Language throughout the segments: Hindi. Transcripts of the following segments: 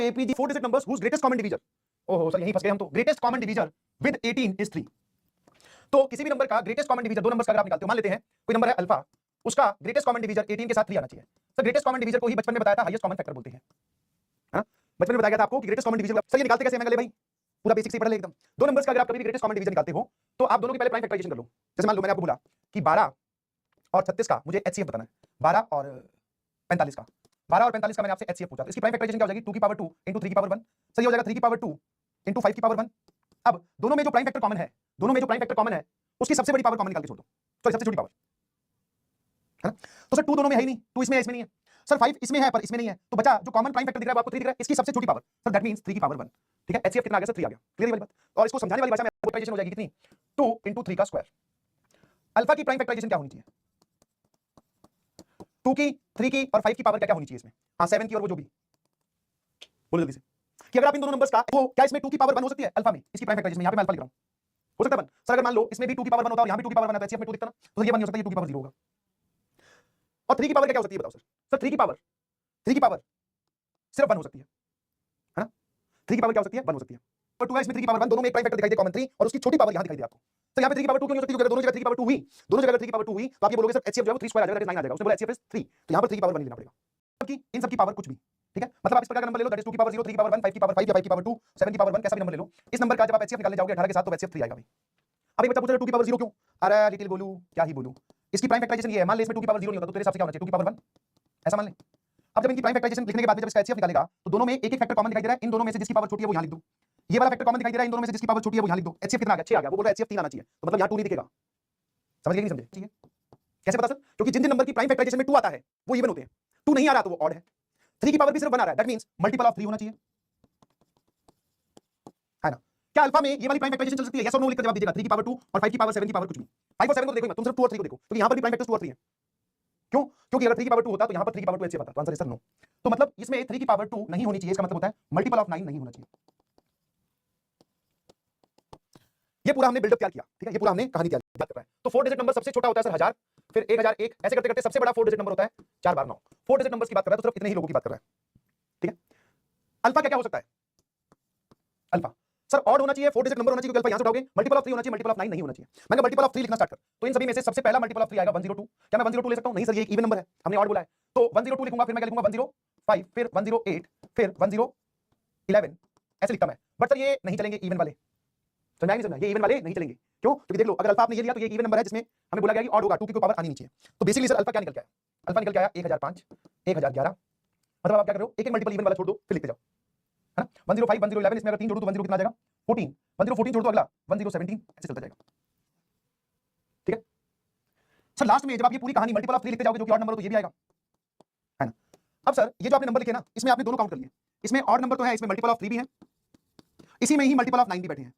APG 4 digit numbers whose greatest common divisor, ओहो सर यहीं फंस गए हम तो, greatest common divisor with 18 is 3। तो किसी भी नंबर का ग्रेटेस्ट कॉमन डिवीजर, दो नंबर्स का अगर आप निकालते हो, मान लेते हैं कोई नंबर है अल्फा, उसका ग्रेटेस्ट कॉमन डिवीजर 18 के साथ 3 आना चाहिए। सर ग्रेटेस्ट कॉमन डिवीजर को ही बचपन में बताया था हाईएस्ट कॉमन फैक्टर बोलते हैं, हाँ बचपन में बताया गया था आपको कि ग्रेटेस्ट कॉमन डिवीजर। सर ये निकालते कैसे हैं भाई, पूरा बेसिक से पढ़ ले एकदम। दो नंबर्स का अगर आप कभी भी ग्रेटेस्ट कॉमन डिवीजर निकालते हो तो आप दोनों की पहले प्राइम फैक्टराइजेशन कर लो। जैसे मान लो मैंने आपको बोला कि 12 और 36 का मुझे एचसीएफ बताना है, 12 और 45 का, 12 और 45 का मैंने आपसे एचसीएफ पूछा, तो इसकी प्राइम फैक्टराइजेशन क्या हो जाएगी, 2 की पावर 2 इंटू 3 की पावर 1। सही हो जाएगा 3 की पावर 2 इंटू 5 की पावर 1। अब दोनों में जो प्राइम फैक्टर कॉमन है, दोनों में जो प्राइम फैक्टर कॉमन है उसकी सबसे बड़ी पावर कॉमन निकाल के छोड़ दो, सॉरी सबसे छोटी पावर, है ना। तो सर 2 दोनों में है ही नहीं, 2 इसमें है इसमें नहीं है, सर 5 इसमें है पर इसमें नहीं है, तो बचा जो कॉमन प्राइम फैक्टर दिख रहा है आपको 3 दिख रहा है, इसकी सबसे छोटी पावर, सर दैट मींस 3 की पावर 1। ठीक है, एचसीएफ कितना आ गया सर 3 आ गया, क्लियर वाली बात। और इसको समझाने वाली भाषा में फैक्टराइजेशन हो जाएगी कितनी, 2 इंटू 3 का स्क्वायर। अल्फा की प्राइम फैक्टराइजेशन क्या होनी चाहिए, 2 की 3 की और 5 की पावर क्या क्या होनी चाहिए इसमें, हाँ 7 की और वो जो भी, बोलो जल्दी से कि अगर आप इन दोनों नंबर्स का वो क्या इसमें 2 की पावर 1 हो सकती है अल्फा में, इसकी प्राइम फैक्टराइजेशन, यहाँ पे मैं अल्फा लिख रहा हूं, हो सकता है 1। सर अगर मान लो इसमें भी 2 की पावर 1 होता है और यहाँ भी 2 की पावर 1 आता है, एचसीएफ में 2 दिखता ना, तो ये 1 नहीं हो सकता, ये 2 की पावर 0 होगा। और 3 की पावर क्या हो सकती है बताओ सर, सर 3 की पावर सिर्फ 1 हो सकती है ना, 3 की पावर क्या हो सकती है, 1 हो सकती है। और 2 है इसमें 3 की पावर 1, दोनों में एक प्राइम फैक्टर दिखाई दे कॉमन 3 और उसकी छोटी पावर यहाँ दिखाई दे आपको। तो यहाँ पे 3 की पावर 2 क्यों नहीं हो सकती, क्योंकि दोनों जगह 3 की पावर 2 हुई, दोनों जगह 3 की पावर 2 हुई, तो आप ये बोलोगे सर एचसीएफ जो है वो 3 स्क्वायर आ जाएगा, 9 आ जाएगा, उसने बोला एचसीएफ इज 3, तो यहाँ पर 3 की पावर 1 नहीं लेना पड़ेगा, क्योंकि इन सब की पावर कुछ भी, ठीक है। मतलब आप इस प्रकार का नंबर ले लो, दैट इज 2 की पावर 0, 3 की पावर 1, 5 की पावर 5 या 5 की पावर 2, 7 की पावर 1, कैसा भी नंबर ले लो। इस नंबर का जब आप एचसीएफ निकालने जाओगे 18 के साथ तो एचसीएफ 3 आएगा भाई। अब ये बच्चा पूछ रहा है 2 की पावर 0 क्यों, अरे लिटिल बोलू क्या ही बोलू, इसकी प्राइम फैक्टराइजेशन ये है, मान ले इसमें 2 की पावर 0 नहीं होता तो तेरे हिसाब से क्या होना चाहिए, 2 की पावर 1, ऐसा मान ले। अब जब इनकी प्राइम फैक्टराइजेशन लिखने के बाद जब इसका एचसीएफ निकालेगा तो दोनों में एक एक फैक्टर कॉमन दिखाई दे रहा है, इन दोनों में से जिसकी पावर छोटी है वो यहां लिख दो, ये वाला फैक्टर कॉमन दिखाई दे रहा है, इन दोनों में से जिसकी पावर छोटी है वो यहां लिख दो। एचसीएफ कितना आ गया, 6 आ गया, वो बोल रहा है एचसीएफ 3 आना चाहिए, तो मतलब यहां 2 नहीं दिखेगा, समझ गए नहीं समझे, ठीक है। कैसे पता सर, क्योंकि जिन जिन नंबर की प्राइम फैक्टराइजेशन में 2 आता है वो इवन होते हैं, 2 नहीं आ रहा तो वो ऑड है, 3 की पावर भी सिर्फ 1 आ रहा है, दैट मींस मल्टीपल ऑफ 3 होना चाहिए, है ना। क्या अल्फा में ये वाली प्राइम फैक्टराइजेशन चल सकती है, यस और नो लिखकर जवाब दीजिएगा। 3 की पावर 2 और 5 की पावर 7 की पावर कुछ भी, 5 और 7 को देखो मत, तुम सिर्फ 2 और 3 को देखो, क्योंकि यहां पर भी प्राइम फैक्टर्स 2 और 3 है। क्यों, क्योंकि अगर 3 की पावर 2 होता तो यहां पर 3 की पावर 2 एचसीएफ आता, तो आंसर इज सर नो। तो मतलब इसमें 3 की पावर 2 नहीं होनी चाहिए, इसका मतलब होता है मल्टीपल ऑफ 9 नहीं होना चाहिए। ये पूरा हमने बिल्डअप क्या किया, ठीक है, ये पूरा हमने कहानी तैयार कर रहा है। तो 4 डिजिट नंबर सबसे छोटा होता है सर 1000, फिर 1001, ऐसे करते करते सबसे बड़ा 4 डिजिट नंबर होता है 4 बार 9। 4 डिजिट नंबर्स की बात कर रहा है तो सिर्फ इतने ही लोगों की बात कर रहा है, ठीक है। अल्फा क्या क्या हो सकता है, अल्फा सर ऑड होना चाहिए, 4 डिजिट नंबर होना चाहिए, क्योंकि अल्फा यहां से उठाओगे, मल्टीपल ऑफ 3 होना चाहिए, मल्टीपल ऑफ 9 नहीं होना चाहिए। मैंने मल्टीपल ऑफ 3 लिखना स्टार्ट कर, तो इन सभी में से सबसे पहला मल्टीपल ऑफ 3 आएगा 102। क्या मैं 102 ले सकता हूं, नहीं सर ये एक इवन नंबर है, हमने ऑड बोला है, तो 102 लिखूंगा, फिर मैं क्या लिखूंगा 105, फिर 108, फिर 1011, ऐसे लिखता मैं। बट सर ये नहीं चलेंगे इवन वाले, समझा नहीं, समझा, ये इवन वाले नहीं चलेंगे, क्यों, क्योंकि देख लो अगर अल्फा आपने ये लिया तो ये एक इवन नंबर है जिसमें हमें बोला गया कि ऑड होगा, 2 की कोई पावर आनी नहीं चाहिए। तो बेसिकली सर अल्फा क्या निकल के आया, अल्फा निकल के आया 1005, 1011, मतलब आप क्या कर रहे हो, एक एक मल्टीपल इवन वाला छोड़ दो फिर लिखते जाओ, है ना। 105, 1011, इसमें अगर 3 जोड़ो तो 10 कितना आ जाएगा 14, 1014 जोड़ दो अगला 1017, ऐसे चलता जाएगा, ठीक है। सर लास्ट में जब आप ये पूरी कहानी मल्टीपल ऑफ 3 लिखते जाओगे जो कि ऑड नंबर हो तो ये भी आएगा, है ना। अब सर ये जो आपने नंबर लिखे ना, इसमें आपने दोनों काउंट कर लिए, इसमें ऑड नंबर तो है, इसमें मल्टीपल ऑफ 3 भी है, इसी में ही मल्टीपल ऑफ 9 भी बैठे हैं,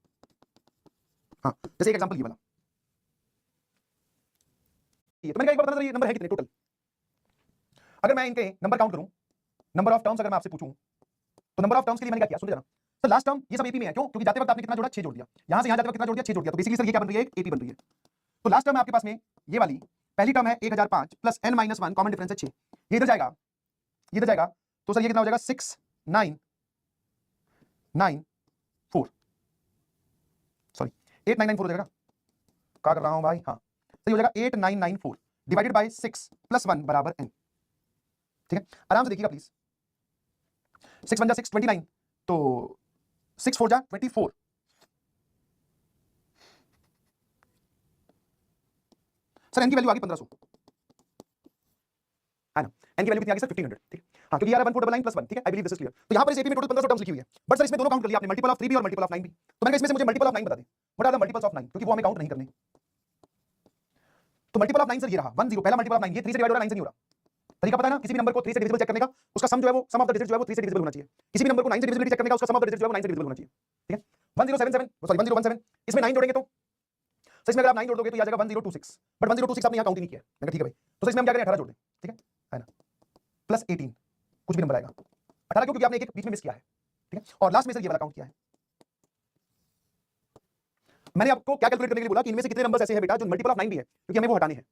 हाँ जैसे एक एग्जांपल ये वाला, ये तो मैंने कहा एक बार बताना, ये नंबर है कितने टोटल, अगर मैं इनके नंबर काउंट करूं, नंबर ऑफ टर्म्स अगर मैं आपसे पूछूं तो नंबर ऑफ टर्म्स के लिए मैंने क्या किया, सुन जाना। तो लास्ट टर्म ये सब एपी में है, क्यों, क्योंकि जाते वक्त आपने कितना जोड़ा 6 जोड़ दिया, यहां से यहां जाते वक्त कितना जोड़ दिया 6 जोड़ दिया, तो बेसिकली सर ये क्या बन रही है, एक एपी बन रही है। तो लास्ट टर्म है आपके पास में ये वाली, पहली टर्म है 1005 प्लस n - 1, कॉमन डिफरेंस है 6, ये इधर जाएगा, ये इधर जाएगा, तो सर ये कितना हो जाएगा 6994, सॉरी 8994 हो जाएगा, क्या कर रहा हूं भाई, हाँ तो ये हो जाएगा 8994 डिवाइडेड बाय 6 प्लस 1 बराबर n, ठीक है। आराम से देखिएगा प्लीज, 6 1 जा 6 29, तो 6 4 जा 24, सर n की वैल्यू आ गई 1500, है ना, n की वैल्यू कितनी आ गई सर 1500, ठीक है। हाँ क्योंकि यार 1499 प्लस 1, ठीक है, I believe this is clear. तो यहां पर इस एपी में टोटल 1500 टर्म्स लिखी हुई है, बट सर इसमें दोनों काउंट कर लिया आपने, मल्टीपल ऑफ 3 भी और मल्टीपल ऑफ 9 भी, तो मैंने कहा इसमें से मुझे मल्टीपल ऑफ 9 बता दे, what are the multiples of 9, क्योंकि वो हमें काउंट नहीं करने। तो मल्टीपल ऑफ 9 सर ये रहा 10, पहला मल्टीपल ऑफ 9, ये 3 से डिवाइड हो रहा है, 9 से नहीं हो रहा। तरीका पता है ना, किसी भी नंबर को 3 से डिविजिबल चेक करने का, उसका सम जो है वो सम ऑफ द डिजिट्स जो है वो 3 से डिविजिबल होना चाहिए, किसी भी नंबर को 9 से डिविजिबिलिटी चेक करने का, उसका सम ऑफ द डिजिट्स जो है वो 9 से डिविजिबल होना चाहिए, ठीक है। 1077 सॉरी 1017, इसमें 9 जोड़ेंगे तो सर इसमें अगर आप 9 जोड़ दोगे तो आ जाएगा 1026, बट 1026 आपने यहां काउंट नहीं किया, मैंने ठीक है भाई, तो इसमें हम क्या करें 18 जोड़ दें, ठीक है ना, प्लस 18 कुछ भी नंबर आएगा 18, क्योंकि आपने एक बीच में मिस किया है, ठीक है। और लास्ट में सर ये वाला काउंट किया है, मैंने आपको क्या कैलकुलेट करने के लिए बोला कि इनमें से कितने नंबर्स ऐसे हैं बेटा जो मल्टीपल ऑफ 9 भी है, क्योंकि हमें वो हटाने हैं,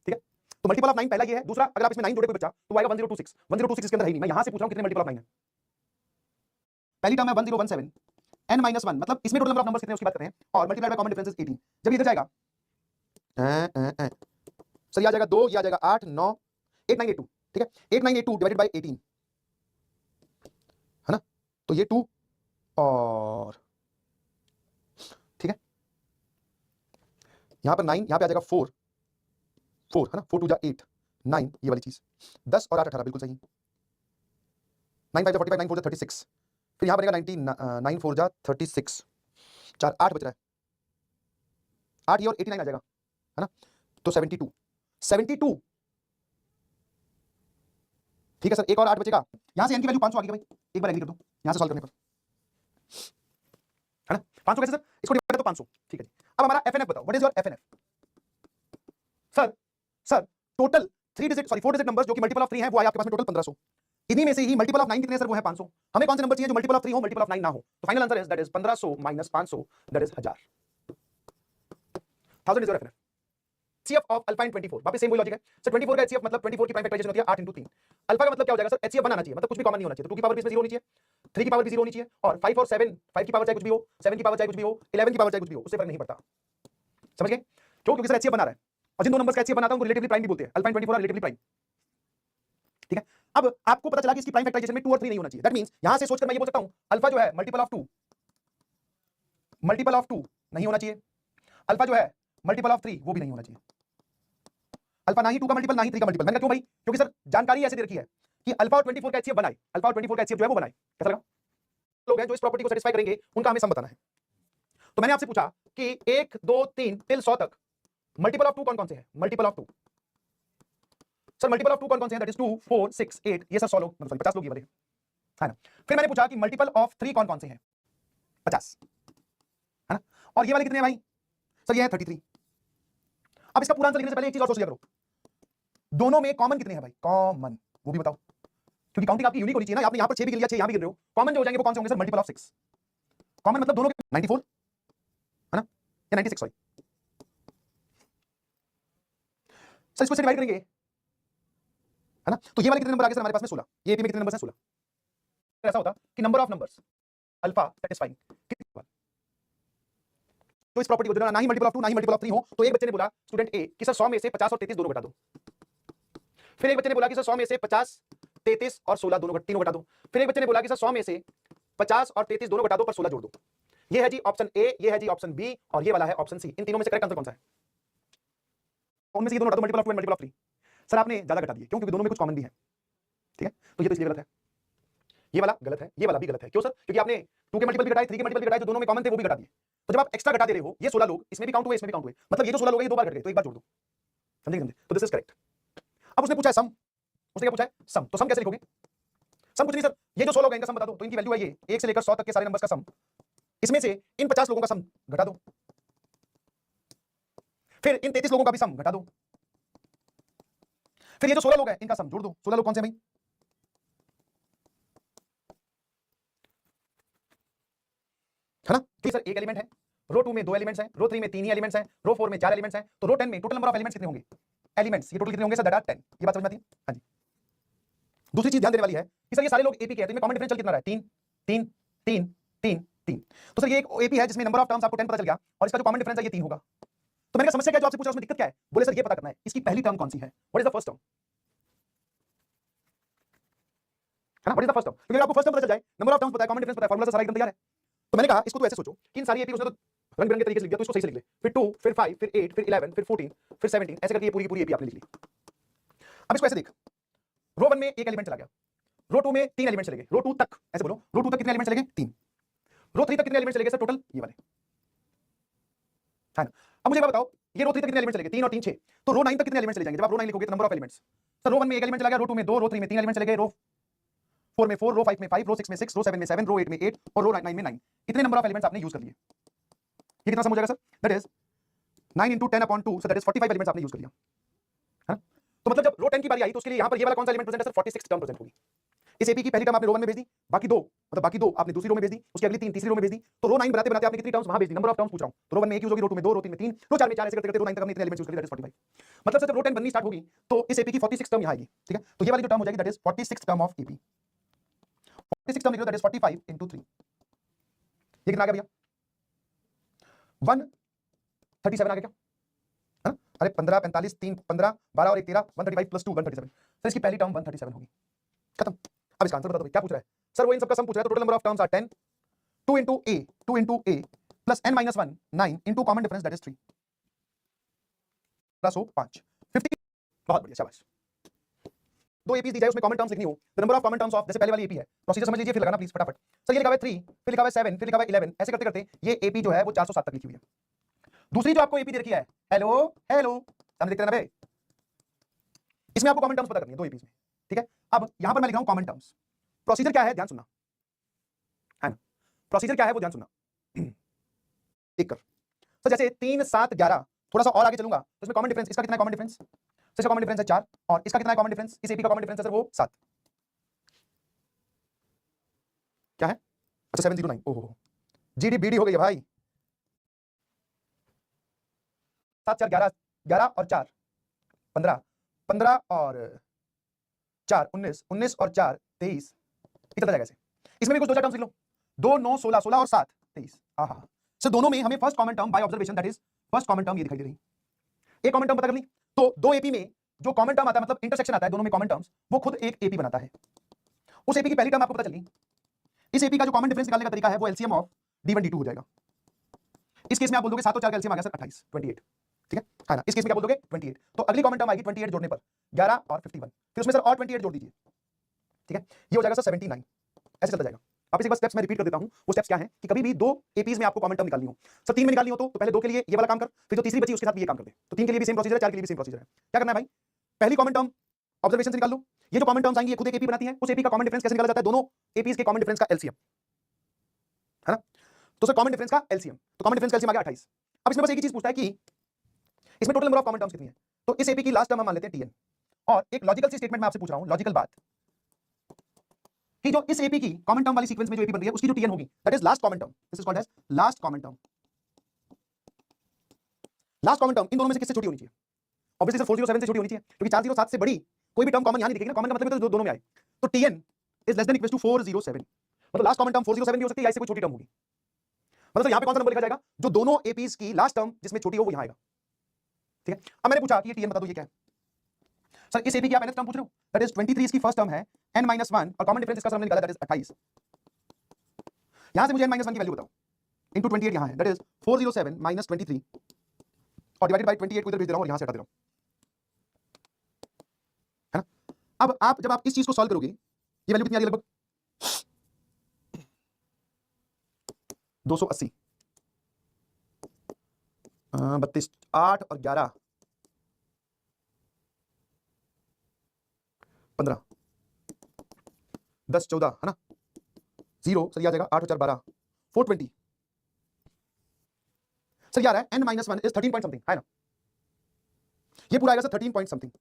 ठीक है। तो मल्टीपल ऑफ 9 पहला ये है, दूसरा अगर आप इसमें 9 जोड़े कोई बच्चा तो आएगा 1026, 1026 इसके अंदर है ही नहीं, मैं यहां से पूछ रहा हूं कितने मल्टीपल ऑफ 9 है, पहली टर्म है 1017 n माइनस 1, मतलब इसमें टोटल नंबर ऑफ नंबर्स कितने उसकी बात कर रहे हैं, और मल्टीप्लाइड बाय कॉमन डिफरेंस 18। जब इधर जाएगा सर, ये आ जाएगा 2, ये आ जाएगा 8 9 8982, ठीक है, 8982 डिवाइडेड बाय 18 है ना, तो ये 2 और ठीक है, यहां पर 9, यहां पे आ जाएगा 4 4 है ना, 4 2 जा 8 9, ये वाली चीज 10 और 8 18, बिल्कुल सही। 9 5 जा 45, 9 4 जा 36, फिर यहां बनेगा 90 9 4 जा 36, 4 8 बच रहा है, 8 ये और 89 आ जाएगा है ना, तो 72 72, ठीक है सर, एक और 8 बचेगा, यहां से n की वैल्यू 500 आ गई भाई, एक बार एग्री कर दो यहां से सॉल्व करने पर, है ना, 500 कैसे सर, इसको डिवाइड कर दो 500, ठीक है जी। अब हमारा एफएनएफ बताओ, what is your FNF? Sir sir total 4 digit numbers जो कि मल्टीपल ऑफ 3 है वो आए आपके पास में टोटल 1500, इन्हीं में से ही मल्टीपल ऑफ 9 कितने हैं सर, वो है 500। हमें कौन से नंबर चाहिए जो मल्टीपल ऑफ 3 हो, मल्टीपल ऑफ 9 ना हो, तो final answer is that is 1500 minus 500, that is 1000 1000 is your FNF. HCF of alpha in 24, वापस सेम वही लॉजिक है सर, 24 का HCF मतलब 24 की प्राइम फैक्टराइजेशन होती है 8 × 3, अल्फा का मतलब क्या हो जाएगा सर, HCF बनाना चाहिए, मतलब कुछ भी कॉमन नहीं होना चाहिए, तो 2 की पावर भी इसमें 0 होनी चाहिए, 3 की पावर भी 0 होनी चाहिए, और 5 और 7, 5 की पावर चाहे कुछ भी हो, 7 की पावर चाहे कुछ भी हो, 11 की पावर चाहे कुछ भी हो, उससे फर्क नहीं पड़ता, समझ गए, क्यों, क्योंकि सर HCF बना रहा है, और जिन दो नंबर्स का HCF बनाता है उनको रिलेटिवली प्राइम भी बोलते हैं, अल्फा इन 24 और रिलेटिवली प्राइम, ठीक है। अब आपको पता चला कि इसकी प्राइम फैक्टराइजेशन में 2 और 3 नहीं होना चाहिए, दैट मींस यहां से सोचकर मैं ये बोल सकता हूं अल्फा जो है मल्टीपल ऑफ 2 नहीं होना चाहिए, अल्फा जो है मल्टीपल ऑफ 3 वो भी नहीं होना चाहिए, अल्फा ना ही 2 का मल्टीपल ना ही 3 का मल्टीपल। मैंने कहा क्यों भाई, क्योंकि सर जानकारी ऐसे दे रखी है कि अल्फा और 24 का HCF बनाए, अल्फा और 24 का HCF जो है वो बनाए, कैसा लगा, लोग हैं जो इस प्रॉपर्टी को सेटिस्फाई करेंगे उनका हमें सम बताना है। तो मैंने आपसे पूछा कि 1 2 3 टिल 100 तक मल्टीपल ऑफ 2 कौन कौन से हैं, multiple of 2 sir, multiple of 2 कौन कौन से हैं, दैट इज 2 4 6 8, ये सर 100 लोग, मतलब 50 लोग ये वाले है ना। फिर मैंने पूछा कि मल्टीपल ऑफ 3 कौन कौन से हैं, 50 है ना, और ये वाले कितने हैं भाई, सर ये है 33। अब इसका पूरा आंसर लिखने से पहले एक चीज और सोच लिया करो, दोनों में कॉमन कितने हैं भाई, कॉमन वो भी बताओ, क्योंकि काउंटिंग आपकी यूनिक होनी चाहिए ना, आपने यहां पर 6 भी गिन लिया, 6 यहां भी गिन रहे हो, कॉमन जो हो जाएंगे वो कौन से होंगे सर, मल्टीपल ऑफ 6, कॉमन मतलब दोनों के 94 है ना, या 96 सॉरी, सर इसको से डिवाइड करेंगे है ना, तो ये वाले कितने नंबर आ गए सर हमारे पास में 16, ये एपी में कितने नंबर हैं 16, ऐसा होता कि number of numbers alpha satisfying, तो इस प्रॉपर्टी को जो ना ही मल्टीपल ऑफ 2 ना ही मल्टीपल ऑफ 3 हो, तो एक बच्चे ने बोला स्टूडेंट ए कि सर 100 में से 50 और 33 दोनों घटा दो, फिर एक बच्चे ने बोला कि सर 100 में से 50 33 और 16 दोनों तीनों घटा दो, फिर एक बच्चे ने बोला कि सर 100 में से 50 और 33 दोनों घटा दो पर 16 जोड़ दो। ये है जी ऑप्शन ए, ये है जी ऑप्शन बी, और ये वाला है ऑप्शन सी। इन तीनों में से करेक्ट आंसर कौन सा है, उनमें से ये दोनों घटा दो, multiple of 2 and multiple of 3। Sir आपने ज्यादा घटा दिए, क्यों, क्योंकि दोनों में कुछ कॉमन भी है, ठीक है, तो ये तो इसलिए गलत है, ये वाला गलत है, ये वाला भी गलत है, क्यों सर, क्योंकि आपने 2 के मल्टीपल भी घटाए, 3 के मल्टीपल भी घटाए, जो दोनों में कॉमन थे वो भी घटा दिए, तो जब आप एक्स्ट्रा घटा दे रहे हो, ये 16 लोग इसमें भी काउंट हुए, इसमें भी काउंट हुए, मतलब ये जो 16 लोग हैं ये दो बार घट गए, तो एक बार जोड़ दो, समझे, तो दिस इज करेक्ट। अब उसने पूछा है सम, उसने क्या पूछा है सम, तो सम कैसे लिखोगे, सम कुछ नहीं सर, ये जो 16 लोग हैं इनका सम बता दो, तो इनकी वैल्यू है ये 1 से लेकर 100 तक के सारे नंबर्स का सम, इसमें से इन 50 लोगों का सम घटा दो, फिर इन 33 लोगों का भी सम घटा दो, फिर ये जो 16 लोग हैं इनका सम जोड़ दो। 16 लोग कौन से भाई, है ना, तो सर एक एलिमेंट है, रो 2 में 2 एलिमेंट्स हैं, रो 3 में 3 ही एलिमेंट्स हैं, रो 4 में 4 एलिमेंट्स हैं, तो रो 10 में टोटल नंबर ऑफ एलिमेंट्स कितने होंगे, एलिमेंट्स ये टोटल कितने होंगे सर, दैट आर 10। ये बात समझ में आती है, हां जी। दूसरी चीज ध्यान देने वाली है कि सर ये सारे लोग एपी के हैं, तो इनमें कॉमन डिफरेंशियल कितना रहा है, 3 3 3 3 3, तो सर ये एक एपी है जिसमें नंबर ऑफ टर्म्स आपको 10 पता चल गया, और इसका जो कॉमन डिफरेंस है ये 3 होगा। तो मैंने कहा समस्या क्या है जो आपसे पूछा, उसमें दिक्कत क्या है, बोले सर ये पता करना है इसकी पहली टर्म कौन सी है, what is the first term, है ना, what is the first term, क्योंकि आपको फर्स्ट टर्म पता चल जाए, नंबर ऑफ टर्म्स पता है, कॉमन डिफरेंस पता है, फार्मूला से सारा एकदम तैयार है। तो मैंने कहा इसको तो ऐसे सोचो कि इन सारी एपी उसने तो रंग बिरंगे तरीके से लिख दिया, तो इसको सही से लिख ले, फिर 2 फिर 5 फिर 8 फिर 11 फिर 14 फिर 17, ऐसे करके ये पूरी पूरी एपी आपने लिख ली। अब इसको ऐसे देख, रो 1 में एक एलिमेंट चला गया, रो 2 में 3 एलिमेंट चले गए, रो 2 तक, ऐसे बोलो रो 2 तक कितने एलिमेंट चले गए, 3, रो 3 तक कितने एलिमेंट चले गए सर, टोटल ये वाले, है ना। अब मुझे बताओ ये रो 3 तक कितने एलिमेंट चले गए, 3 और 3 6, तो रो 9 तक कितने एलिमेंट चले जाएंगे, जब आप रो 9 लिखोगे तो नंबर ऑफ एलिमेंट्स, सर रो 1 में एक एलिमेंट चला गया, रो 2 में 2, रो 3 में 3 एलिमेंट चले गए, रो 4 में 4, रो 5 में 5, रो 6 में 6, रो 7 में 7, रो 8 में 8 और रो 9 में 9, इतने नंबर ऑफ एलिमेंट्स आपने यूज कर लिए। ये कितना सम हो जाएगा sir, that is 9 × 10/2, so that is 45 elements आपने यूज कर लिया, है ना। तो मतलब जब रो 10 की बारी आई तो उसके लिए यहां पर ये वाला कौन सा एलिमेंट प्रेजेंट है सर, 46 टर्म प्रेजेंट होगी। इस एपी की पहली टर्म आपने रो 1 में भेज दी, बाकी दो आपने दूसरी रो में भेज दी, उसकी अगली 3 तीसरी रो में भेज दी, तो रो 9 बनाते बनाते आपने कितनी टर्म्स वहां भेज दी, नंबर ऑफ टर्म्स पूछ रहा हूं, तो रो 1 में एक यूज होगी, रो 2 में 2, रो 3 में 3, रो 4 में 4, ऐसे करते करते रो 9 तक हमने इतने एलिमेंट्स यूज कर लिए, दैट इज 45। मतलब सर जब रो 10 बननी स्टार्ट होगी तो इस एपी की 46 टर्म यहां आएगी, ठीक है, तो ये वाली जो टर्म हो जाएगी that is 46 term of AP. 46 term लिख लो, दैट इज 45 into 3। ये कितना आ गया भैया? 137 आ गया क्या? है ना? अरे 15 45 3 15 12 और 1 13 135 प्लस 2 137। सर इसकी पहली टर्म 137 होगी। खत्म। अब इसका आंसर बता दो क्या पूछ रहा है सर? वो इन सबका सम पूछ रहा है। तो total number of terms are 10, 2 into a plus n minus 1 9 into common difference that is 3 plus हो 5 50। बहुत बढ़िया, शाबाश। दो एपीज दी जाए, उसमें कॉमन टर्म्स लिखनी हो, तो number of common terms of, जैसे पहले वाली एपी है, प्रोसीजर समझ लीजिए, फिर लगाना प्लीज फटाफट। सर ये लिखा हुआ है 3, फिर लिखा हुआ है 7, फिर लिखा हुआ है 11, ऐसे करते करते ये एपी जो है वो 407 तक लिखी हुई है। दूसरी जो आपको एपी दे रखी है, हेलो हेलो, सामने देखते रहना बे, इसमें आपको कॉमन टर्म्स पता करनी है दो एपीज में, ठीक है? अब यहां पर मैं लिख रहा हूं कॉमन टर्म्स। प्रोसीजर क्या है ध्यान सुनना, है ना? प्रोसीजर क्या है वो ध्यान सुनना, टिक कर। तो जैसे 3 7 11, थोड़ा सा और आगे चलूंगा तो इसमें कॉमन डिफरेंस, इसका कितना कॉमन डिफरेंस? इसका कॉमन डिफरेंस है 4, और इसका कितना कॉमन डिफरेंस? इस एपी का कॉमन डिफरेंस है सर वो 7। क्या है? अच्छा 709, ओहो जीडी बीडी हो गई है भाई। 7 4 11, 11 और 4 15, 15 और 4 19, 19 और 4 23, कितना जाएगा? इसमें भी कुछ दो चार टर्म्स लिख लो, 2 9 16, 16 और 7 23। हाँ सर दोनों में हमें first common term by observation, that is first common term ये दिखाई दे रही। एक कॉमन टर्म पता कर ली, तो दो एपी में जो कॉमन टर्म आता है, मतलब इंटरसेक्शन आता है दोनों में कॉमन टर्म्स, वो खुद एक एपी बनाता है। उस एपी की पहली टर्म आपको पता चली, इस एपी का जो कॉमन डिफरेंस निकालने का तरीका है वो एलसीएम ऑफ d1 d2 हो जाएगा। इस केस में आप बोल दोगे 7 और 4 का एलसीएम आ गया सर 28 28, ठीक है ना? इस केस में क्या बोल दोगे 28, तो अगली कॉमन टर्म आएगी 28 जोड़ने पर 11 और 51, फिर उसमें सर और 28 जोड़ दीजिए, ठीक है? ये हो जाएगा सर 79, ऐसे चलता जाएगा। आप इस बार स्टेप्स मैं रिपीट कर देता हूं, वो स्टेप्स क्या हैं कि कभी भी दो एपीज में आपको कॉमन टर्म निकालनी हो, सब 3 में निकालनी हो तो पहले 2 के लिए ये वाला काम कर, फिर जो तीसरी बची उसके साथ भी ये काम कर दे। तो 3 के लिए भी सेम प्रोसीजर है, 4 के लिए भी सेम प्रोसीजर है। क्या करना है भाई? पहली कॉमन टर्म ऑब्जर्वेशन से निकाल लो, ये जो कॉमन टर्म्स आएंगी ये खुद एक एपी बनाती है, उस एपी का कॉमन डिफरेंस कैसे निकाला जाता है? दोनों एपीज के कॉमन डिफरेंस का एलसीएम, है ना? तो सर कॉमन डिफरेंस का एलसीएम, तो कॉमन डिफरेंस का एलसीएम आ गया 28। अब इसमें बस एक ही चीज पूछता है कि इसमें total number of common terms कितनी है, तो इस एपी की लास्ट टर्म हम मान लेते हैं टीएन। और एक लॉजिकल सी स्टेटमेंट मैं आपसे पूछ रहा हूं, लॉजिकल बात, कि जो इस एपी की कॉमन टर्म वाली सीक्वेंस में जो एपी बन रही है उसकी जो टीएन होगी, that is last common term, this is called as last common term. Last common term इन दोनों में से किससे छोटी होनी चाहिए? ऑब्वियसली सर 407 से छोटी होनी चाहिए, क्योंकि 407 से बड़ी कोई भी टर्म कॉमन यहां नहीं दिखेगी ना, कॉमन का मतलब है तो दोनों में आए। तो TN is less than equal to 407, मतलब लास्ट कॉमन टर्म 407 भी हो सकती है या इससे कोई छोटी टर्म होगी। मतलब यहां पे कौन सा नंबर लिखा जाएगा? जो दोनों एपीज की लास्ट टर्म जिसमें छोटी हो वो यहां आएगा, ठीक है? अब मैंने पूछा कि ये टीएन बता दो ये क्या है? सर इस एपी की आप nth टर्म पूछ रहे हो, दैट इज 23 इसकी फर्स्ट टर्म है, n-1 और कॉमन डिफरेंस इसका सर हमने निकाला दैट इज 28। यहां से मुझे n-1 की वैल्यू बताओ, इनटू 28 यहां है, दैट इज 407 माइनस 23 और डिवाइडेड बाय 28 को इधर भेज दे रहा हूं और यहां से हटा दे रहा हूं, है ना? अब आप जब आप इस चीज को सॉल्व करोगे, ये वैल्यू कितनी आ रही है? लगभग 280, 32 8 और 11 15 10 14, है ना? 0 सर ये आ जाएगा 8 और 4 12, 420 सर ये आ रहा है n-1 इज 13 पॉइंट समथिंग, है ना? ये पूरा आएगा सर 13 पॉइंट समथिंग,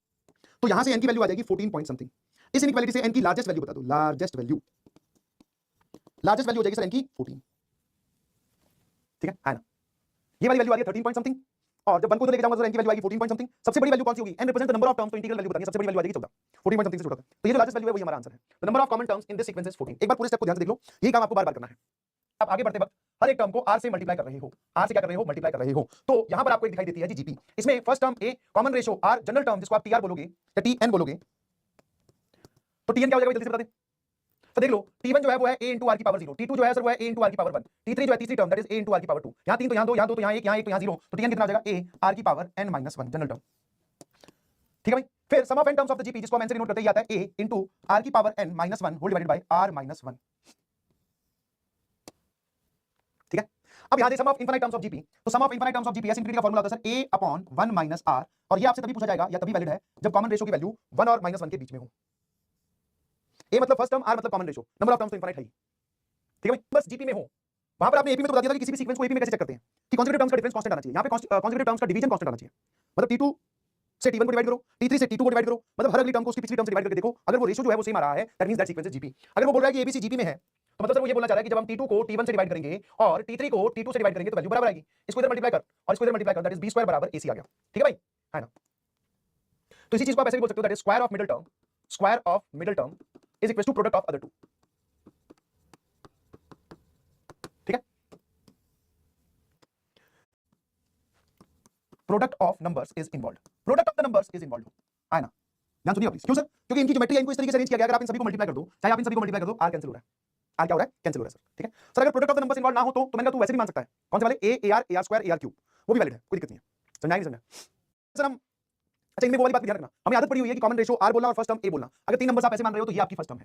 तो यहां से n की वैल्यू आ जाएगी 14 पॉइंट समथिंग। इस इनइक्वालिटी से n की लार्जेस्ट वैल्यू बता दो, लार्जेस्ट वैल्यू हो जाएगी सर n की 14, ठीक है ना? ये वाली वैल्यू आ रही है 13 पॉइंट समथिंग, और जब 1 को उधर लेके जाऊंगा तो n की वैल्यू आएगी 14 पॉइंट समथिंग। सबसे बड़ी वैल्यू कौन सी होगी? n represent the number of terms, तो इंटीग्रल वैल्यू बतानी है, सबसे बड़ी वैल्यू आ जाएगी 14, 14 पॉइंट समथिंग से छोटा था, तो ये जो लार्जेस्ट वैल्यू है वही हमारा आंसर है। The number of common terms in this sequence is 14। एक बार पूरे स्टेप को ध्यान से देख लो, ये काम आपको बार-बार करना है। अब आगे बढ़ते वक्त हर एक टर्म को r से मल्टीप्लाई कर रहे हो, r से क्या कर रहे हो? मल्टीप्लाई कर रहे हो। तो यहां पर आपको एक दिखाई देती है जी जीपी, इसमें first term a common ratio r general term जिसको आप tr बोलोगे या tn बोलोगे, तो tn क्या हो जाएगा जल्दी से बता दे। तो देख लो t1 जो है वो है a into r की पावर 0, t2 जो है सर वो है a into r की पावर 1, t3 जो है तीसरी term that is a into r की पावर 2, यहां 3 तो यहां 2, यहां 2 तो यहां 1, यहां 1 तो यहां 0, तो tn कितना हो जाएगा? a r की पावर n-1 जनरल टर्म, ठीक है भाई? फिर sum of n terms of the GP जिसको हम n से डिनोट करते हैं, ये आता है a into r की power n-1 whole divided by r-1, ठीक है? अब यहां the sum of infinite terms of GP, तो sum of infinite terms of GP S infinity का फार्मूला होता है sir a upon 1 minus r, और ये आपसे तभी पूछा जाएगा या तभी वैलिड है जब कॉमन रेशियो की वैल्यू 1 और -1 के बीच में हो। a मतलब फर्स्ट टर्म, r मतलब common ratio, number of terms तो इनफाइनाइट है ही, ठीक है भाई? बस जीपी में हो, वहां पर आपने एपी में तो बता दिया था कि किसी भी सीक्वेंस को एपी में कैसे चेक करते हैं कि कॉन्सेक्यूटिव टर्म्स का डिफरेंस कांस्टेंट आना चाहिए। यहां पे कॉन्सेक्यूटिव टर्म्स का डिवीजन कांस्टेंट आना चाहिए, मतलब t2 से t1 को डिवाइड करो, t3 से t2 को डिवाइड करो, मतलब हर अगली टर्म को उसकी पिछली टर्म से डिवाइड करके देखो, अगर वो रेशियो जो है वो सेम आ रहा है, that means that sequence is GP. अगर वो बोल रहा है कि एबीसी जीपी में है, तो मतलब सर वो ये बोलना चाह रहा है कि जब हम t2 को t1 से डिवाइड करेंगे और t3 को t2 से डिवाइड करेंगे तो वैल्यू बराबर आएगी। इसको इधर मल्टीप्लाई कर और इसको इधर मल्टीप्लाई कर, दैट इज b² बराबर ac आ गया, ठीक है भाई? है ना? तो इसी चीज को आप ऐसे भी बोल सकते हो, that is square of middle term, square of middle term is equal to product of other two, product of numbers is involve, product of the numbers is involve, है ना? ध्यान सुनिए प्लीज। क्यों सर? क्योंकि इनकी ज्योमेट्री इनको इस तरीके से अरेंज किया गया, अगर आप इन सभी को मल्टीप्लाई कर दो, चाहे आप इन सभी को मल्टीप्लाई कर दो, आर कैंसिल हो रहा है, आर क्या हो रहा है? कैंसिल हो रहा है सर, ठीक है सर। अगर product of the numbers involve ना हो तो मैंने कहा तू वैसे भी मान सकता है, कौन से वाले? A R square A R cube, वो भी वैलिड है, कोई दिक्कत नहीं है। समझा नहीं समझा सर? हम अच्छा इनमें वो वाली बात ध्यान रखना, हमें आदत पड़ी हुई है कि कॉमन रेशियो आर बोलना और फर्स्ट टर्म ए बोलना। अगर तीन नंबर्स आप ऐसे मान रहे हो तो ये आपकी फर्स्ट टर्म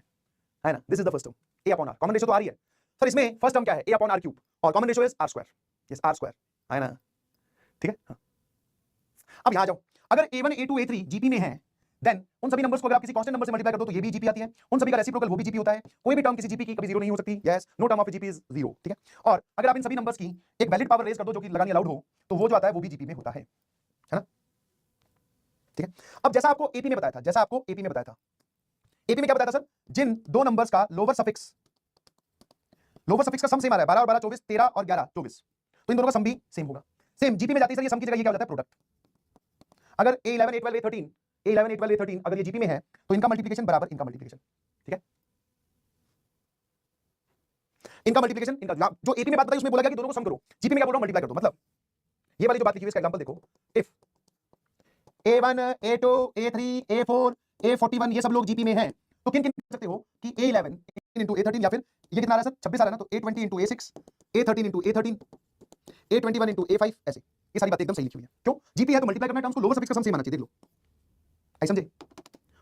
है ना? This is the first term a upon r, common ratio तो आ रही है सर। इसमें फर्स्ट टर्म क्या है? ए अपॉन आर क्यूब, और common ratio is r square, yes r square, है ना? ठीक है हाँ। अब यहां जाओ, अगर a1 a2 a3 जीपी में है, देन उन सभी नंबर्स को अगर आप किसी कांस्टेंट नंबर से मल्टीप्लाई कर दो तो ये भी जीपी आती है, उन सभी का रेसिप्रोकल वो भी जीपी होता है। कोई भी टर्म किसी जीपी की कभी जीरो नहीं हो सकती, yes, no term of GP is zero, ठीक है। और अगर आप इन सभी नंबर्स की एक वैलिड पावर रेज कर दो जो कि लगानी अलाउड हो, तो वो जो आता है वो भी जीपी में होता है ना? ठीक है। अब जैसा आपको एपी में बताया था, जैसा आपको एपी में बताया था, एपी में क्या बताया था सर? जिन दो नंबर्स का लोअर सफिक्स का सम सेम आ रहा है, 12 और 12 24, 13 और 11 24, तो इन दोनों का सम भी सेम होगा। सेम जीपी में जाती है सर, ये सम की जगह ये क्या हो जाता है? प्रोडक्ट। अगर a11 a12 a13 a11 a12 a13 अगर ये जीपी में है तो इनका मल्टीप्लिकेशन बराबर इनका मल्टीप्लिकेशन, ठीक है। इनका मल्टीप्लिकेशन, इनका जो एपी में बात बताई उसमें बोला गया कि दोनों को सम करो, जीपी में क्या बोल रहा हूं? मल्टीप्लाई कर दो। मतलब ये वाली जो बात लिखी हुई है इसका एग्जांपल देखो, if a1 a2 a3 a4 a41 ये सब लोग जीपी में हैं, तो किन किन कर सकते हो कि a11 into a13, या फिर ये कितना आ रहा है सर? 26 आ रहा है ना, तो a20 into a6 a13 into a13 a21 into a5, ऐसे ये सारी बातें एकदम सही लिखी हुई है। क्यों? जीपी है तो मल्टीप्लाई करना है टर्म्स को, लोअर सफिक्स का सम सेम आना चाहिए, देख लो। आई समझे?